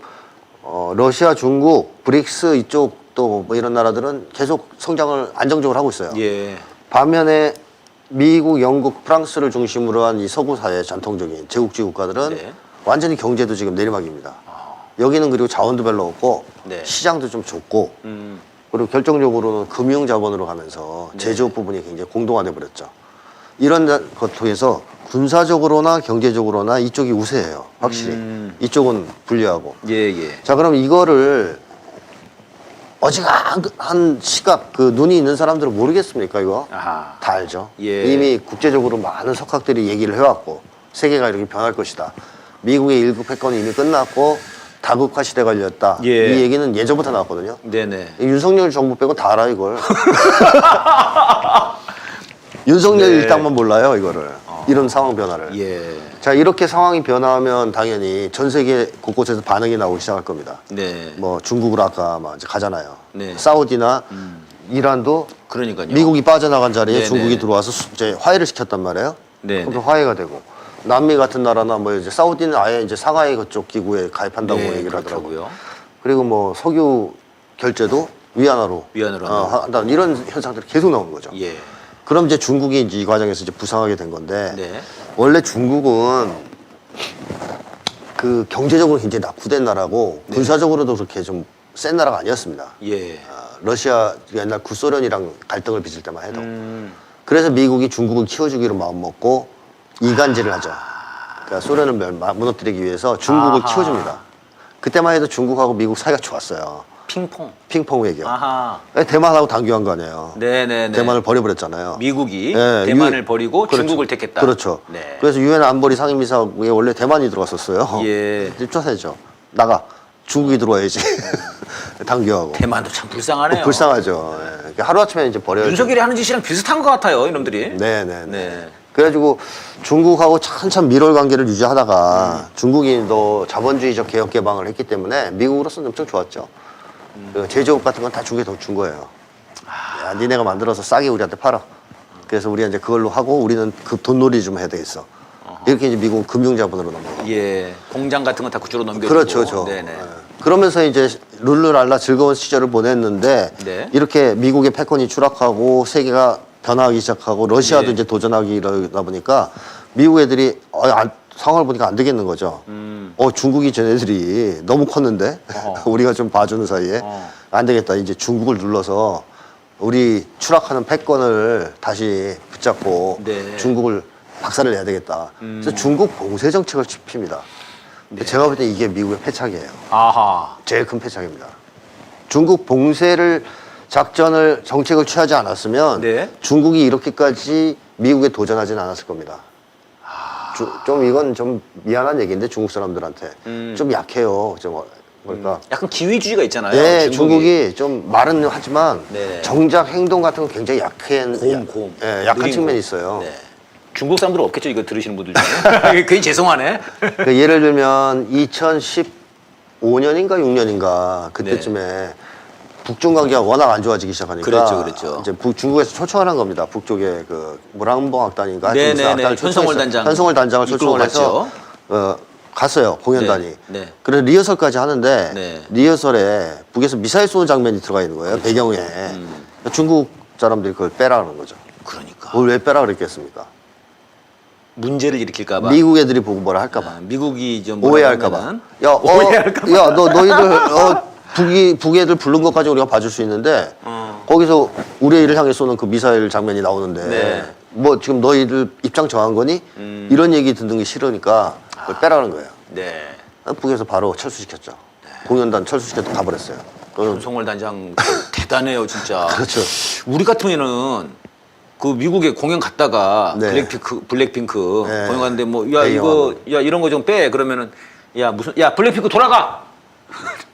러시아, 중국, 브릭스 이쪽 또 뭐 이런 나라들은 계속 성장을 안정적으로 하고 있어요. 예. 반면에 미국, 영국, 프랑스를 중심으로 한 이 서구 사회 전통적인 제국주의 국가들은 네. 완전히 경제도 지금 내리막입니다. 여기는 그리고 자원도 별로 없고 네. 시장도 좀 좁고 그리고 결정적으로는 금융 자본으로 가면서 제조업 부분이 굉장히 공동화돼 버렸죠. 이런 것 통해서 군사적으로나 경제적으로나 이쪽이 우세해요. 확실히. 이쪽은 불리하고. 예, 예. 자, 그럼 이거를 어지간한 시각, 그 눈이 있는 사람들은 모르겠습니까, 이거? 아하. 다 알죠. 예. 이미 국제적으로 많은 석학들이 얘기를 해왔고, 세계가 이렇게 변할 것이다. 미국의 일국 패권이 이미 끝났고, 다국화 시대가 열렸다. 예. 이 얘기는 예전부터 나왔거든요. 네네. 윤석열 정부 빼고 다 알아, 이걸. 윤석열 네. 일당만 몰라요, 이거를. 이런 상황 변화를. 예. 자, 이렇게 상황이 변화하면 당연히 전 세계 곳곳에서 반응이 나오기 시작할 겁니다. 네. 뭐 중국으로 아까 막 이제 가잖아요. 네. 사우디나 이란도 그러니까요. 미국이 빠져나간 자리에 네네. 중국이 들어와서 이제 화해를 시켰단 말이에요. 네네. 그럼 화해가 되고 남미 같은 나라나 뭐 이제 사우디는 아예 이제 상하이 그쪽 기구에 가입한다고 네, 얘기를 하더라고요. 그렇더라고요. 그리고 뭐 석유 결제도 위안화로 위안으로 한다는 이런 현상들이 계속 나오는 거죠. 예. 그럼 이제 중국이 이제 이 과정에서 이제 부상하게 된 건데 네. 원래 중국은 그 경제적으로 굉장히 낙후된 나라고 군사적으로도 그렇게 좀 센 나라가 아니었습니다. 예. 러시아 옛날 구소련이랑 갈등을 빚을 때만 해도 그래서 미국이 중국을 키워주기로 마음먹고 이간질을 하죠. 그러니까 소련을 무너뜨리기 위해서 중국을 아하. 키워줍니다. 그때만 해도 중국하고 미국 사이가 좋았어요. 핑퐁. 핑퐁 외교. 아하. 대만하고 당교한 거 아니에요. 네네네. 대만을 버려버렸잖아요. 미국이 예, 대만을 버리고 그렇죠. 중국을 택했다. 그렇죠. 네. 그래서 유엔 안보리 상임이사국에 원래 대만이 들어갔었어요. 예. 쫓아내죠. 나가. 중국이 들어와야지. 당교하고. 대만도 참 불쌍하네요. 불쌍하죠. 예. 하루아침에 이제 버려야죠. 윤석열이 하는 짓이랑 비슷한 것 같아요, 이놈들이. 네네. 네. 그래가지고 중국하고 찬찬 밀월 관계를 유지하다가 중국이 또 자본주의적 개혁 개방을 했기 때문에 미국으로서는 엄청 좋았죠. 그 제조업 같은 건 다 중국에 더 준 거예요. 야, 니네가 만들어서 싸게 우리한테 팔아. 그래서 우리가 이제 그걸로 하고 우리는 그 돈놀이 좀 해야 되겠어. 이렇게 이제 미국은 금융자본으로 넘어가. 예. 공장 같은 건 다 그쪽으로 넘겨주고. 그렇죠, 그렇죠. 네네. 예. 그러면서 이제 룰루랄라 즐거운 시절을 보냈는데 네. 이렇게 미국의 패권이 추락하고 세계가 변화하기 시작하고 러시아도 예. 이제 도전하기 이러다 보니까 미국 애들이 상황을 보니까 안 되겠는 거죠. 중국이 쟤네들이 너무 컸는데 우리가 좀 봐주는 사이에 안 되겠다. 이제 중국을 눌러서 우리 추락하는 패권을 다시 붙잡고 네. 중국을 박살을 내야 되겠다. 그래서 중국 봉쇄 정책을 핍니다. 제가 볼 때 이게 미국의 패착이에요. 아하. 제일 큰 패착입니다. 중국 봉쇄를 정책을 취하지 않았으면 네. 중국이 이렇게까지 미국에 도전하지는 않았을 겁니다. 좀 이건 좀 미안한 얘기인데 중국 사람들한테 좀 약해요. 좀 뭘까? 약간 기회주의가 있잖아요. 네, 중국이 좀 말은 하지만 네. 정작 행동 같은 건 굉장히 약한 약한 느린 측면이 곰. 있어요. 네. 중국 사람들은 없겠죠, 이거 들으시는 분들 중에. 괜히 죄송하네. 그러니까 예를 들면 2015년인가 6년인가 그때쯤에 북중 관계가 워낙 안 좋아지기 시작하니까 그랬죠. 이제 중국에서 초청을 한 겁니다. 북쪽에 그 모랑봉학단인가 네네네. 현성월 단장. 현성월 단장을 이끌고 초청을 해서 갔죠. 갔어요 공연단이. 네, 네. 그래서 리허설까지 하는데 네. 리허설에 북에서 미사일 쏘는 장면이 들어가 있는 거예요. 배경에. 중국 사람들이 그걸 빼라는 거죠. 그러니까. 그걸 왜 빼라 그랬겠습니까? 문제를 일으킬까봐. 미국 애들이 보고 뭐라 할까봐. 미국이 좀 오해할까봐. 오해할까봐. 야, 너 너희들 북 애들 부른 것까지 우리가 봐줄 수 있는데 거기서 우리 애를 향해 쏘는 그 미사일 장면이 나오는데 네. 뭐 지금 너희들 입장 정한 거니? 이런 얘기 듣는 게 싫으니까 그걸 빼라는 거예요. 네. 북에서 바로 철수시켰죠. 공연단 철수시켜서 가버렸어요. 현성월 단장 대단해요, 진짜. 그렇죠. 우리 같으면은 그 미국에 공연 갔다가 네. 블랙핑크 네. 공연 갔는데 뭐 야 배경하고. 이거 야 이런 거 좀 빼 그러면은 야 블랙핑크 돌아가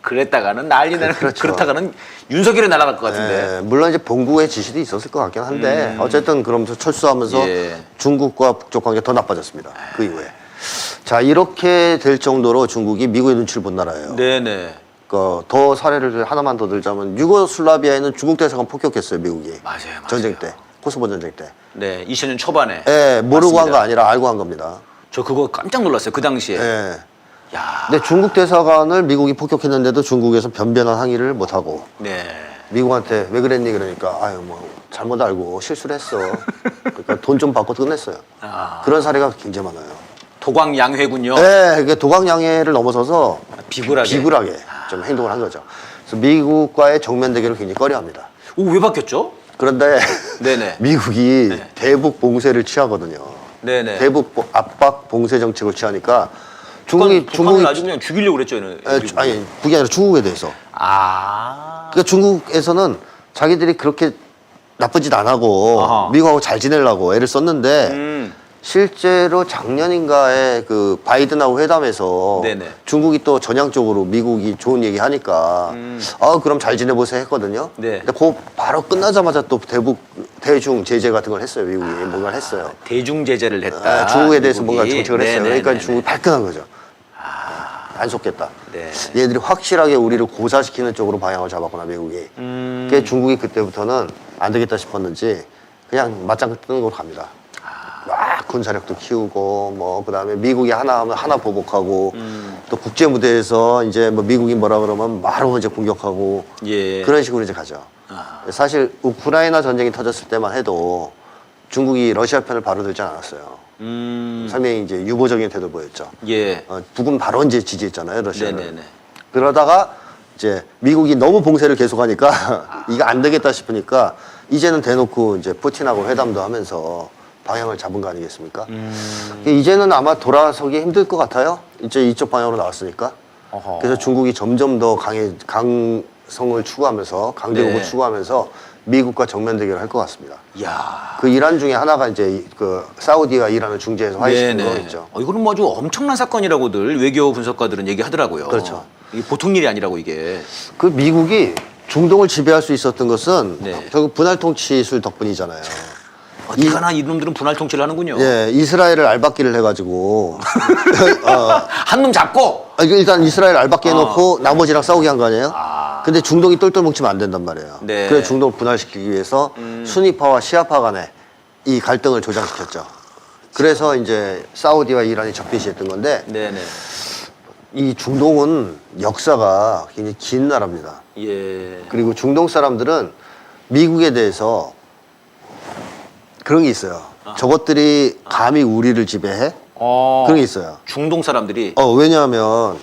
그랬다가는 난리 나는 그렇죠. 그렇다가는 윤석열이 날아갈 것 같은데. 물론 이제 본국의 지시도 있었을 것 같긴 한데 어쨌든 그러면서 철수하면서 예. 중국과 북쪽 관계가 더 나빠졌습니다. 그 이후에. 자, 이렇게 될 정도로 중국이 미국의 눈치를 본 나라예요. 네네. 더 사례를 하나만 더 들자면 유고슬라비아에는 중국 대사관 폭격했어요, 미국이. 맞아요. 전쟁 때. 코소보 전쟁 때. 네, 2000년 초반에. 예, 모르고 한 맞습니다. 거 아니라 알고 한 겁니다. 저 그거 깜짝 놀랐어요. 그 당시에. 예. 야. 근데 중국 대사관을 미국이 폭격했는데도 중국에서 변변한 항의를 못 하고 네. 미국한테 왜 그랬니 그러니까 아유 뭐 잘못 알고 실수를 했어. 그러니까 돈 좀 받고 끝냈어요. 그런 사례가 굉장히 많아요. 도광양회군요. 네, 그게 도광양해를 넘어서서 비굴하게. 좀 행동을 한 거죠. 그래서 미국과의 정면 대결을 굉장히 꺼려합니다. 오, 왜 바뀌었죠? 그런데 네네. 미국이 네. 대북 봉쇄를 취하거든요. 네네. 대북 압박 봉쇄 정책을 취하니까 북한을 아주 그냥 죽이려고 그랬죠. 얘는. 아니 북이 아니라 중국에 대해서. 그러니까 중국에서는 자기들이 그렇게 나쁜 짓 안 하고 아하. 미국하고 잘 지내려고 애를 썼는데 음. 실제로 작년인가에 그 바이든하고 회담에서 네네. 중국이 또 전향적으로 미국이 좋은 얘기 하니까 그럼 잘 지내보세요 했거든요. 네. 근데 그 바로 끝나자마자 또 대중 제재 같은 걸 했어요. 미국이 뭔가를 했어요. 대중 제재를 했다. 중국에 대해서 미국이. 뭔가 정책을 했어요. 네네네네. 그러니까 중국이 발끈한 거죠. 안 속겠다. 네. 얘들이 확실하게 우리를 고사시키는 쪽으로 방향을 잡았구나 미국이. 그게 중국이 그때부터는 안 되겠다 싶었는지 그냥 맞짱 뜨는 걸로 갑니다. 막 군사력도 키우고 뭐 그다음에 미국이 하나 하면 하나 보복하고 또 국제 무대에서 이제 뭐 미국이 뭐라 그러면 바로 이제 공격하고 예. 그런 식으로 이제 가죠. 사실 우크라이나 전쟁이 터졌을 때만 해도 중국이 러시아 편을 바로 들지 않았어요. 상당히 이제 유보적인 태도를 보였죠. 예. 북은 바로 이제 지지했잖아요, 러시아는. 네네네. 그러다가 이제 미국이 너무 봉쇄를 계속하니까 이거 안 되겠다 싶으니까 이제는 대놓고 이제 푸틴하고 회담도 하면서 방향을 잡은 거 아니겠습니까? 이제는 아마 돌아서기 힘들 것 같아요. 이제 이쪽 방향으로 나왔으니까. 어허. 그래서 중국이 점점 더 강성을 추구하면서 강대국을 네. 추구하면서 미국과 정면 대결을 할 것 같습니다. 야. 그 이란 중에 하나가 이제 그 사우디가 이란을 중재해서 화해시킨 거겠죠. 이거는 뭐 아주 엄청난 사건이라고들 외교 분석가들은 얘기하더라고요. 그렇죠. 이게 보통 일이 아니라고 이게. 그 미국이 중동을 지배할 수 있었던 것은 네. 결국 분할 통치술 덕분이잖아요. 어디가나 이놈들은 분할 통치를 하는군요. 예, 이스라엘을 알박기를 해가지고 한 놈 잡고. 일단 이스라엘 알박기 해놓고 나머지랑 싸우게 한 거 아니에요? 근데 중동이 똘똘 뭉치면 안 된단 말이에요. 네. 그래서 중동을 분할시키기 위해서 수니파와 시아파 간에 이 갈등을 조장시켰죠. 그래서 이제 사우디와 이란이 적대시했던 건데 네네. 이 중동은 역사가 굉장히 긴 나라입니다. 예. 그리고 중동 사람들은 미국에 대해서 그런 게 있어요. 저것들이 감히 우리를 지배해? 그런 게 있어요. 중동 사람들이. 왜냐하면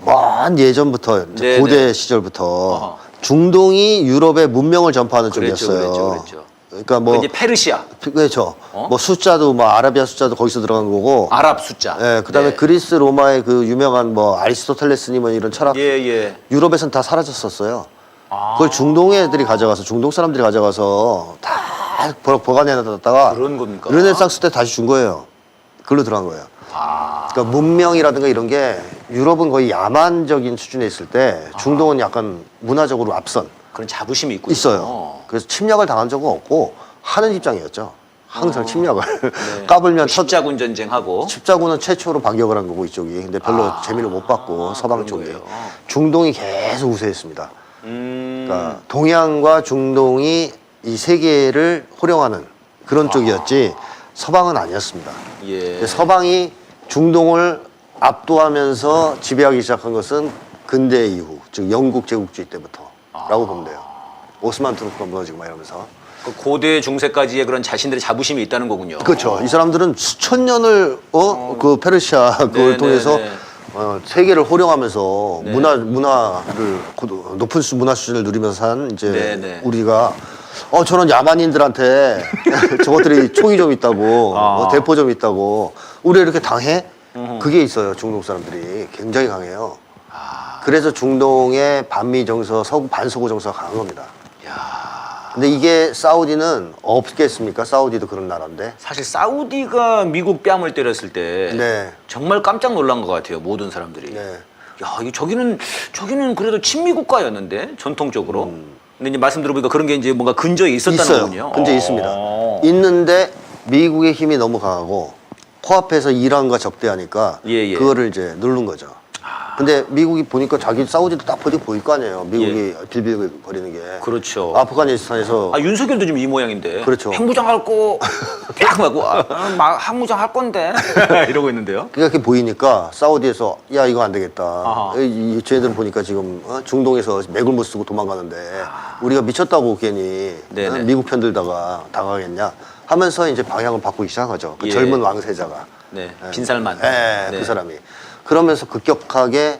먼 예전부터 이제 네네. 고대 시절부터 어허. 중동이 유럽의 문명을 전파하는 그랬죠, 쪽이었어요. 그랬죠. 그러니까 뭐 이제 페르시아, 그렇죠. 어? 뭐 숫자도 뭐 아라비아 숫자도 거기서 들어간 거고. 아랍 숫자. 예, 그다음에 네. 그리스 로마의 그 유명한 뭐 아리스토텔레스니 뭐 이런 철학 예. 유럽에선 다 사라졌었어요. 그걸 중동 애들이 가져가서 중동 사람들이 가져가서 다 보관해놨다가 그런 겁니까? 르네상스 때 다시 준 거예요. 그걸로 들어간 거예요. 그러니까 문명이라든가 이런 게 유럽은 거의 야만적인 수준에 있을 때 중동은 약간 문화적으로 앞선 그런 자부심이 있군요. 있어요. 그래서 침략을 당한 적은 없고 하는 입장이었죠. 항상 침략을 네. 까불면 십자군 전쟁하고. 십자군은 최초로 반격을 한 거고 이쪽이. 근데 별로 재미를 못 봤고 서방 그런 쪽이. 거예요. 중동이 계속 우세했습니다. 음. 그러니까 동양과 중동이 이 세계를 호령하는 그런 쪽이었지 서방은 아니었습니다. 예. 근데 서방이 중동을 압도하면서 지배하기 시작한 것은 근대 이후, 즉 영국 제국주의 때부터라고 보면 돼요. 오스만 투르크가 무너지고 막 이러면서. 그 고대 중세까지의 그런 자신들의 자부심이 있다는 거군요. 그렇죠. 이 사람들은 수천 년을 그 페르시아 그걸 네, 통해서 네, 네. 세계를 호령하면서 네. 문화를 높은 문화 수준을 누리면서 산 이제 네, 네. 우리가 저런 야만인들한테 저것들이 총이 좀 있다고 대포 좀 있다고 우리 이렇게 당해? 그게 있어요. 중동 사람들이 굉장히 강해요. 그래서 중동의 반미 정서, 반서구 정서가 강한 겁니다. 근데 이게 사우디는 없겠습니까? 사우디도 그런 나라인데. 사실 사우디가 미국 뺨을 때렸을 때 네. 정말 깜짝 놀란 것 같아요. 모든 사람들이. 네. 야, 이거 저기는 그래도 친미 국가였는데 전통적으로. 근데 이제 말씀 들어보니까 그런 게 이제 뭔가 근저에 있었다는 있어요. 거군요. 근처에 있습니다. 있는데 미국의 힘이 너무 강하고 코앞에서 이란과 적대하니까 예. 그거를 이제 누른 거죠. 근데 미국이 보니까 자기 사우디도 딱 어디 보일 거 아니에요. 미국이 빌빌거리는 게. 그렇죠. 아프가니스탄에서 윤석열도 지금 이 모양인데. 그렇죠. 핵무장 할 거, 하고 핵무장 할 건데 이러고 있는데요. 그렇게 보이니까 사우디에서 야 이거 안 되겠다. 아하. 쟤네들 보니까 지금 중동에서 맥을 못 쓰고 도망가는데 우리가 미쳤다고 괜히 네네. 미국 편들다가 당하겠냐 하면서 이제 방향을 바꾸기 시작하죠. 그 예. 젊은 왕세자가. 네, 빈살만. 네, 네. 그 사람이. 그러면서 급격하게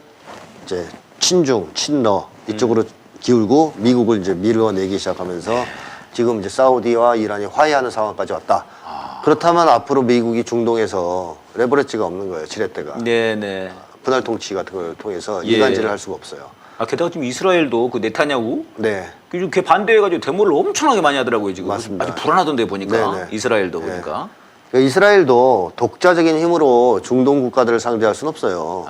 이제 친중, 친러 이쪽으로 기울고 미국을 이제 밀어내기 시작하면서 지금 이제 사우디와 이란이 화해하는 상황까지 왔다. 그렇다면 앞으로 미국이 중동에서 레버리지가 없는 거예요. 지렛대가. 네네. 분할 통치 같은 걸 통해서 예. 이간질을 할 수가 없어요. 게다가 지금 이스라엘도 그 네타냐후 네. 걔 반대해가지고 데모를 엄청나게 많이 하더라고요 지금. 맞습니다. 아주 불안하던데 보니까 네네. 이스라엘도 네. 보니까. 그러니까 이스라엘도 독자적인 힘으로 중동 국가들을 상대할 수는 없어요.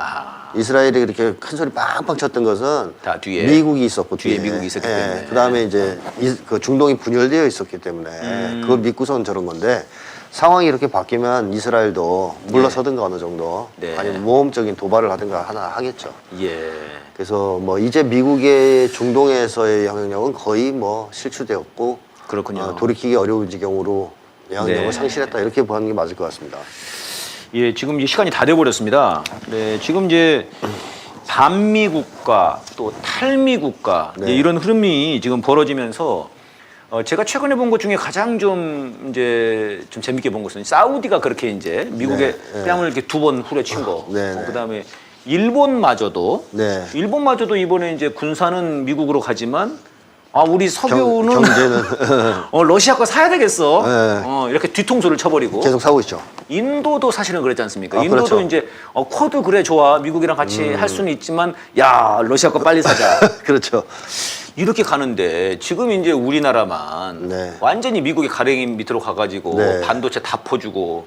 이스라엘이 그렇게 큰 소리 빵빵 쳤던 것은 다 뒤에 미국이 있었고 뒤에 미국이 있었기 때문에. 그다음에 이제 그 중동이 분열되어 있었기 때문에 그걸 믿고선 저런 건데 상황이 이렇게 바뀌면 이스라엘도 물러서든가 어느 정도 네. 아니면 모험적인 도발을 하든가 하나 하겠죠. 예. 그래서 뭐 이제 미국의 중동에서의 영향력은 거의 뭐 실추되었고 그렇군요. 돌이키기 어려운 지경으로 영향력을 네. 상실했다 이렇게 보는 게 맞을 것 같습니다. 예, 지금 이제 시간이 다 돼버렸습니다. 네, 지금 이제 반미 국가 또 탈미 국가 네. 이제 이런 흐름이 지금 벌어지면서 제가 최근에 본 것 중에 가장 좀 이제 좀 재밌게 본 것은 사우디가 그렇게 이제 미국의 네. 뺨을 이렇게 두 번 후려친 거. 네, 네. 그다음에 일본마저도 네. 일본마저도 이번에 이제 군사는 미국으로 가지만 우리 석유는 경제는 러시아 거 사야 되겠어. 네. 이렇게 뒤통수를 쳐버리고. 계속 사고 있죠. 인도도 사실은 그랬지 않습니까? 아, 인도도 그렇죠. 이제 쿼드 그래 좋아 미국이랑 같이 할 수는 있지만 야 러시아 거 빨리 사자 그렇죠. 이렇게 가는데 지금 이제 우리나라만 네. 완전히 미국의 가랭이 밑으로 가가지고 네. 반도체 다 퍼주고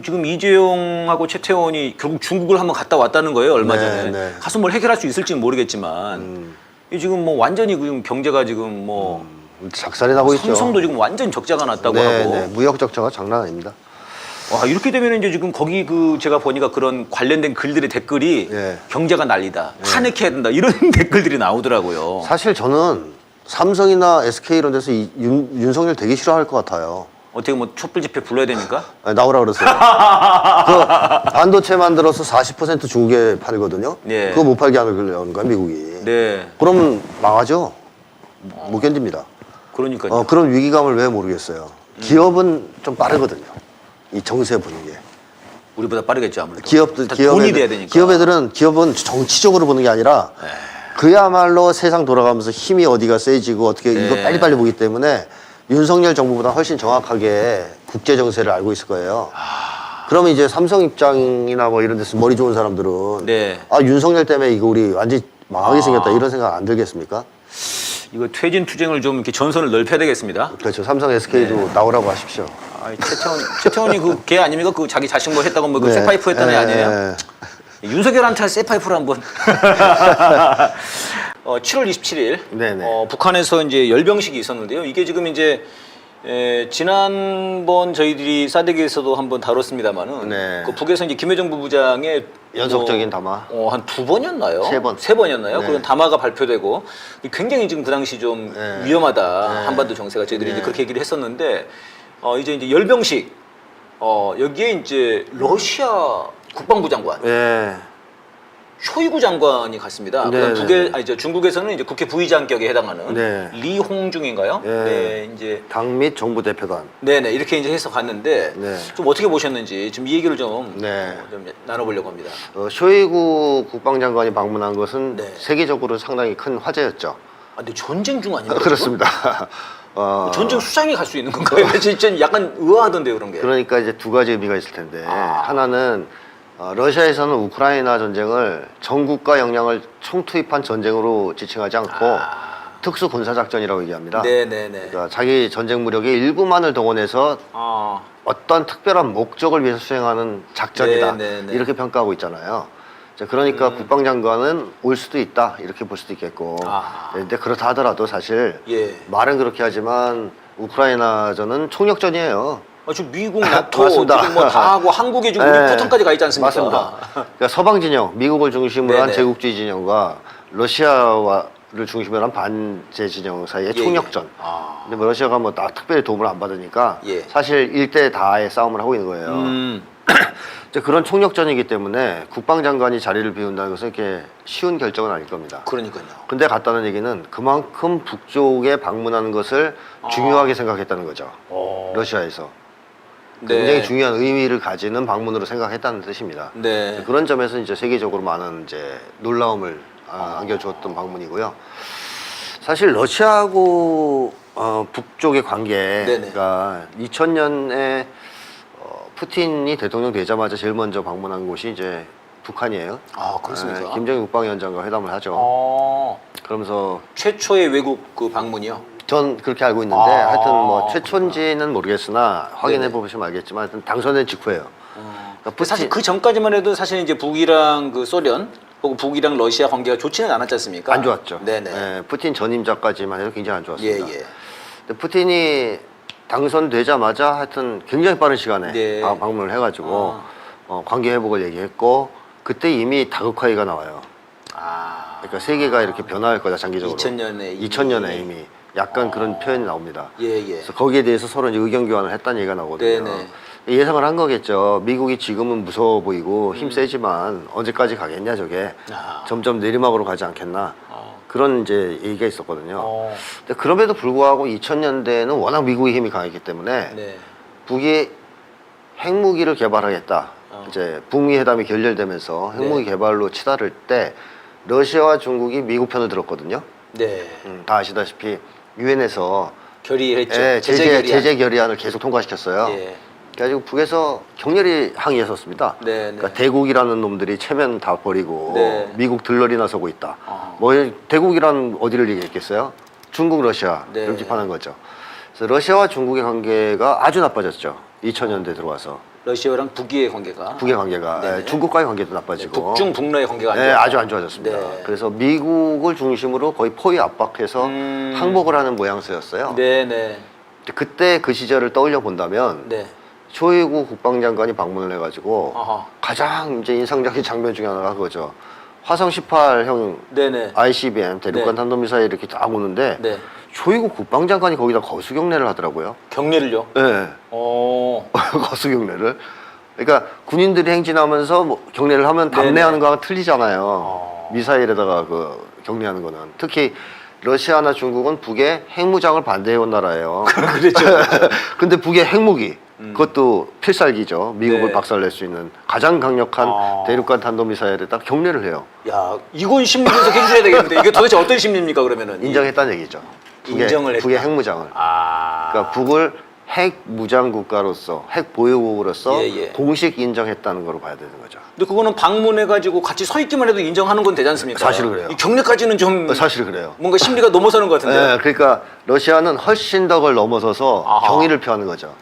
지금 이재용하고 최태원이 결국 중국을 한번 갔다 왔다는 거예요 얼마 네, 전에 네. 가서 뭘 해결할 수 있을지는 모르겠지만 이 지금 뭐 완전히 지금 경제가 지금 뭐 작살이 나고 있죠. 삼성도 지금 완전 적자가 났다고 네, 하고 네. 무역 적자가 장난 아닙니다. 와 이렇게 되면 이제 지금 거기 그 제가 보니까 그런 관련된 글들의 댓글이 예. 경제가 난리다 탄핵해야 된다 이런 댓글들이 나오더라고요. 사실 저는 삼성이나 SK 이런 데서 윤석열 되게 싫어할 것 같아요. 어떻게 뭐 촛불 집회 불러야 됩니까? 아니, 나오라 그러세요. 그 반도체 만들어서 40% 중국에 팔거든요. 네. 그거 못 팔게 하는 거야 미국이. 네, 그럼 망하죠. 못 견딥니다. 그러니까요. 그런 위기감을 왜 모르겠어요. 기업은 좀 빠르거든요. 이 정세 보는 게. 우리보다 빠르겠죠 아무래도. 기업은 기업은 정치적으로 보는 게 아니라 그야말로 세상 돌아가면서 힘이 어디가 세지고 어떻게 네. 이거 빨리빨리 보기 때문에 윤석열 정부보다 훨씬 정확하게 국제 정세를 알고 있을 거예요. 그러면 이제 삼성 입장이나 뭐 이런 데서 머리 좋은 사람들은 네. 윤석열 때문에 이거 우리 완전히 망하게 생겼다 이런 생각 안 들겠습니까? 이거 퇴진 투쟁을 좀 이렇게 전선을 넓혀야 되겠습니다. 그렇죠. 삼성 SK도 나오라고 하십시오. 최태원이 그 걔 아닙니까? 그 자기 자식 뭐 했다고 뭐 그 네. 쇠파이프 했다는 애 아니에요? 네. 윤석열한테 쇠파이프를 한번. 7월 27일 네네. 북한에서 이제 열병식이 있었는데요. 이게 지금 이제 지난번 저희들이 사대기에서도 한번 다뤘습니다만은 네. 그 북에서 이제 김여정 부부장의 연속적인 담화. 한 두 번이었나요? 세 번. 세 번이었나요? 네. 그런 담화가 발표되고 굉장히 지금 그 당시 좀 네. 위험하다 네. 한반도 정세가 저희들이 네. 이제 그렇게 얘기를 했었는데 이제 열병식 여기에 이제 러시아 국방부 장관 예. 쇼이구 장관이 갔습니다. 네, 그다음 네. 중국에서는 이제 국회 부의장격에 해당하는 네. 리홍중인가요? 네. 네, 이제 당 및 정부 대표단. 네네 이렇게 이제 해서 갔는데 네. 좀 어떻게 보셨는지 좀 이 얘기를 좀, 네. 좀 나눠보려고 합니다. 쇼이구 국방장관이 방문한 것은 네. 세계적으로 상당히 큰 화제였죠. 근데 전쟁 중 아닙니까? 그렇습니다. 지금? 전쟁 수장이 갈 수 있는 건가요? 진짜 약간 의아하던데요 그런 게. 그러니까 이제 두 가지 의미가 있을 텐데 하나는 러시아에서는 우크라이나 전쟁을 전국가 역량을 총투입한 전쟁으로 지칭하지 않고 특수 군사작전이라고 얘기합니다. 네네네. 그러니까 자기 전쟁 무력의 일부만을 동원해서 어떤 특별한 목적을 위해서 수행하는 작전이다. 네, 네, 네. 이렇게 평가하고 있잖아요. 자, 그러니까 국방장관은 올 수도 있다. 이렇게 볼 수도 있겠고. 근데 그렇다 하더라도 사실 예. 말은 그렇게 하지만 우크라이나전은 총력전이에요. 지금 미국, 나토 맞습니다. 지금 뭐 다 하고 한국에 지금 우리 네. 포탄까지 가 있지 않습니까? 맞습니다. 그러니까 서방 진영, 미국을 중심으로 한 네네. 제국주의 진영과 러시아를 중심으로 한 반제 진영 사이의 예, 총력전. 예. 아. 근데 뭐 러시아가 뭐 특별히 도움을 안 받으니까 예. 사실 일대 다의 싸움을 하고 있는 거예요. 이제 그런 총력전이기 때문에 국방장관이 자리를 비운다는 것은 이렇게 쉬운 결정은 아닐 겁니다. 그러니까요. 근데 갔다는 얘기는 그만큼 북쪽에 방문하는 것을 중요하게 생각했다는 거죠. 러시아에서. 네. 굉장히 중요한 의미를 가지는 방문으로 생각했다는 뜻입니다. 네. 그런 점에서 이제 세계적으로 많은 이제 놀라움을 안겨주었던 방문이고요. 사실 러시아하고 북쪽의 관계가 2000년에 푸틴이 대통령 되자마자 제일 먼저 방문한 곳이 이제 북한이에요. 아, 그렇습니까? 김정일 국방위원장과 회담을 하죠. 그러면서 최초의 외국 그 방문이요. 전 그렇게 알고 있는데 하여튼 뭐 최초인지는 모르겠으나 확인해 보시면 알겠지만 하여튼 당선된 직후예요. 그러니까 사실 그 전까지만 해도 사실 이제 북이랑 그 소련 혹은 북이랑 러시아 관계가 좋지는 않았지 않습니까? 안 좋았죠. 네네. 예, 푸틴 전임자까지만 해도 굉장히 안 좋았습니다. 예. 근데 푸틴이 당선되자마자 하여튼 굉장히 빠른 시간에 네. 방문을 해가지고 관계 회복을 얘기했고 그때 이미 다극화위가 나와요. 그러니까 세계가 이렇게 변화할 거다 장기적으로. 2000년에 이미 약간 그런 표현이 나옵니다. 예. 그래서 거기에 대해서 서로 이제 의견 교환을 했다는 얘기가 나오거든요. 네네. 예상을 한 거겠죠. 미국이 지금은 무서워 보이고 힘 세지만 언제까지 가겠냐 저게. 점점 내리막으로 가지 않겠나. 그런 이제 얘기가 있었거든요. 근데 그럼에도 불구하고 2000년대에는 워낙 미국의 힘이 강했기 때문에 북이 핵무기를 개발하겠다. 이제 북미 회담이 결렬되면서 핵무기 개발로 치달을 때 러시아와 중국이 미국 편을 들었거든요. 네. 다 아시다시피 유엔에서 결의했죠. 예, 제재 제재 결의안을 계속 통과시켰어요. 예. 그래가지고 북에서 격렬히 항의했었습니다. 네. 그러니까 대국이라는 놈들이 체면 다 버리고 네. 미국 들러리 나서고 있다. 뭐 대국이란 어디를 얘기했겠어요? 중국, 러시아 네. 이렇게 파는 거죠. 그래서 러시아와 중국의 관계가 아주 나빠졌죠. 2000년대 들어와서 러시아랑 북의 관계가. 북의 관계가 네네. 중국과의 관계도 나빠지고 북중 북러의 관계가 안 네, 좋았죠. 아주 안 좋아졌습니다. 네. 그래서 미국을 중심으로 거의 포위 압박해서 항복을 하는 모양새였어요. 네네. 그때 그 시절을 떠올려 본다면 네. 쇼이구 국방장관이 방문을 해가지고 아하. 가장 이제 인상적인 장면 중에 하나가 그거죠. 화성 18형 네네. ICBM 대륙간 네. 탄도미사일 이렇게 딱 오는데 네. 쇼이구 국방장관이 거기다 거수 경례를 하더라고요. 경례를요? 네. 거수 경례를. 그러니까 군인들이 행진하면서 뭐 경례를 하면 담례하는 거랑 틀리잖아요. 미사일에다가 그 경례하는 거는. 특히 러시아나 중국은 북의 핵무장을 반대해온 나라예요. 그렇죠. 근데 북의 핵무기 그것도 필살기죠. 미국을 네. 박살낼 수 있는 가장 강력한 대륙간 탄도미사일에다 경례를 해요. 야, 이건 심리 분석해 주셔야 되겠는데 이게 도대체 어떤 심리입니까 그러면은? 인정했다는 얘기죠. 인정을 했다. 북의 핵무장을. 그러니까 북을 핵 무장 국가로서 핵 보유국으로서 공식 인정했다는 거로 봐야 되는 거죠. 근데 그거는 방문해가지고 같이 서 있기만 해도 인정하는 건 되지 않습니까? 사실은 그래요. 이 경례까지는 좀 사실 그래요. 뭔가 심리가 넘어서는 것 같은데. 네, 그러니까 러시아는 훨씬 더 그걸 넘어서서 경의를 표하는 거죠.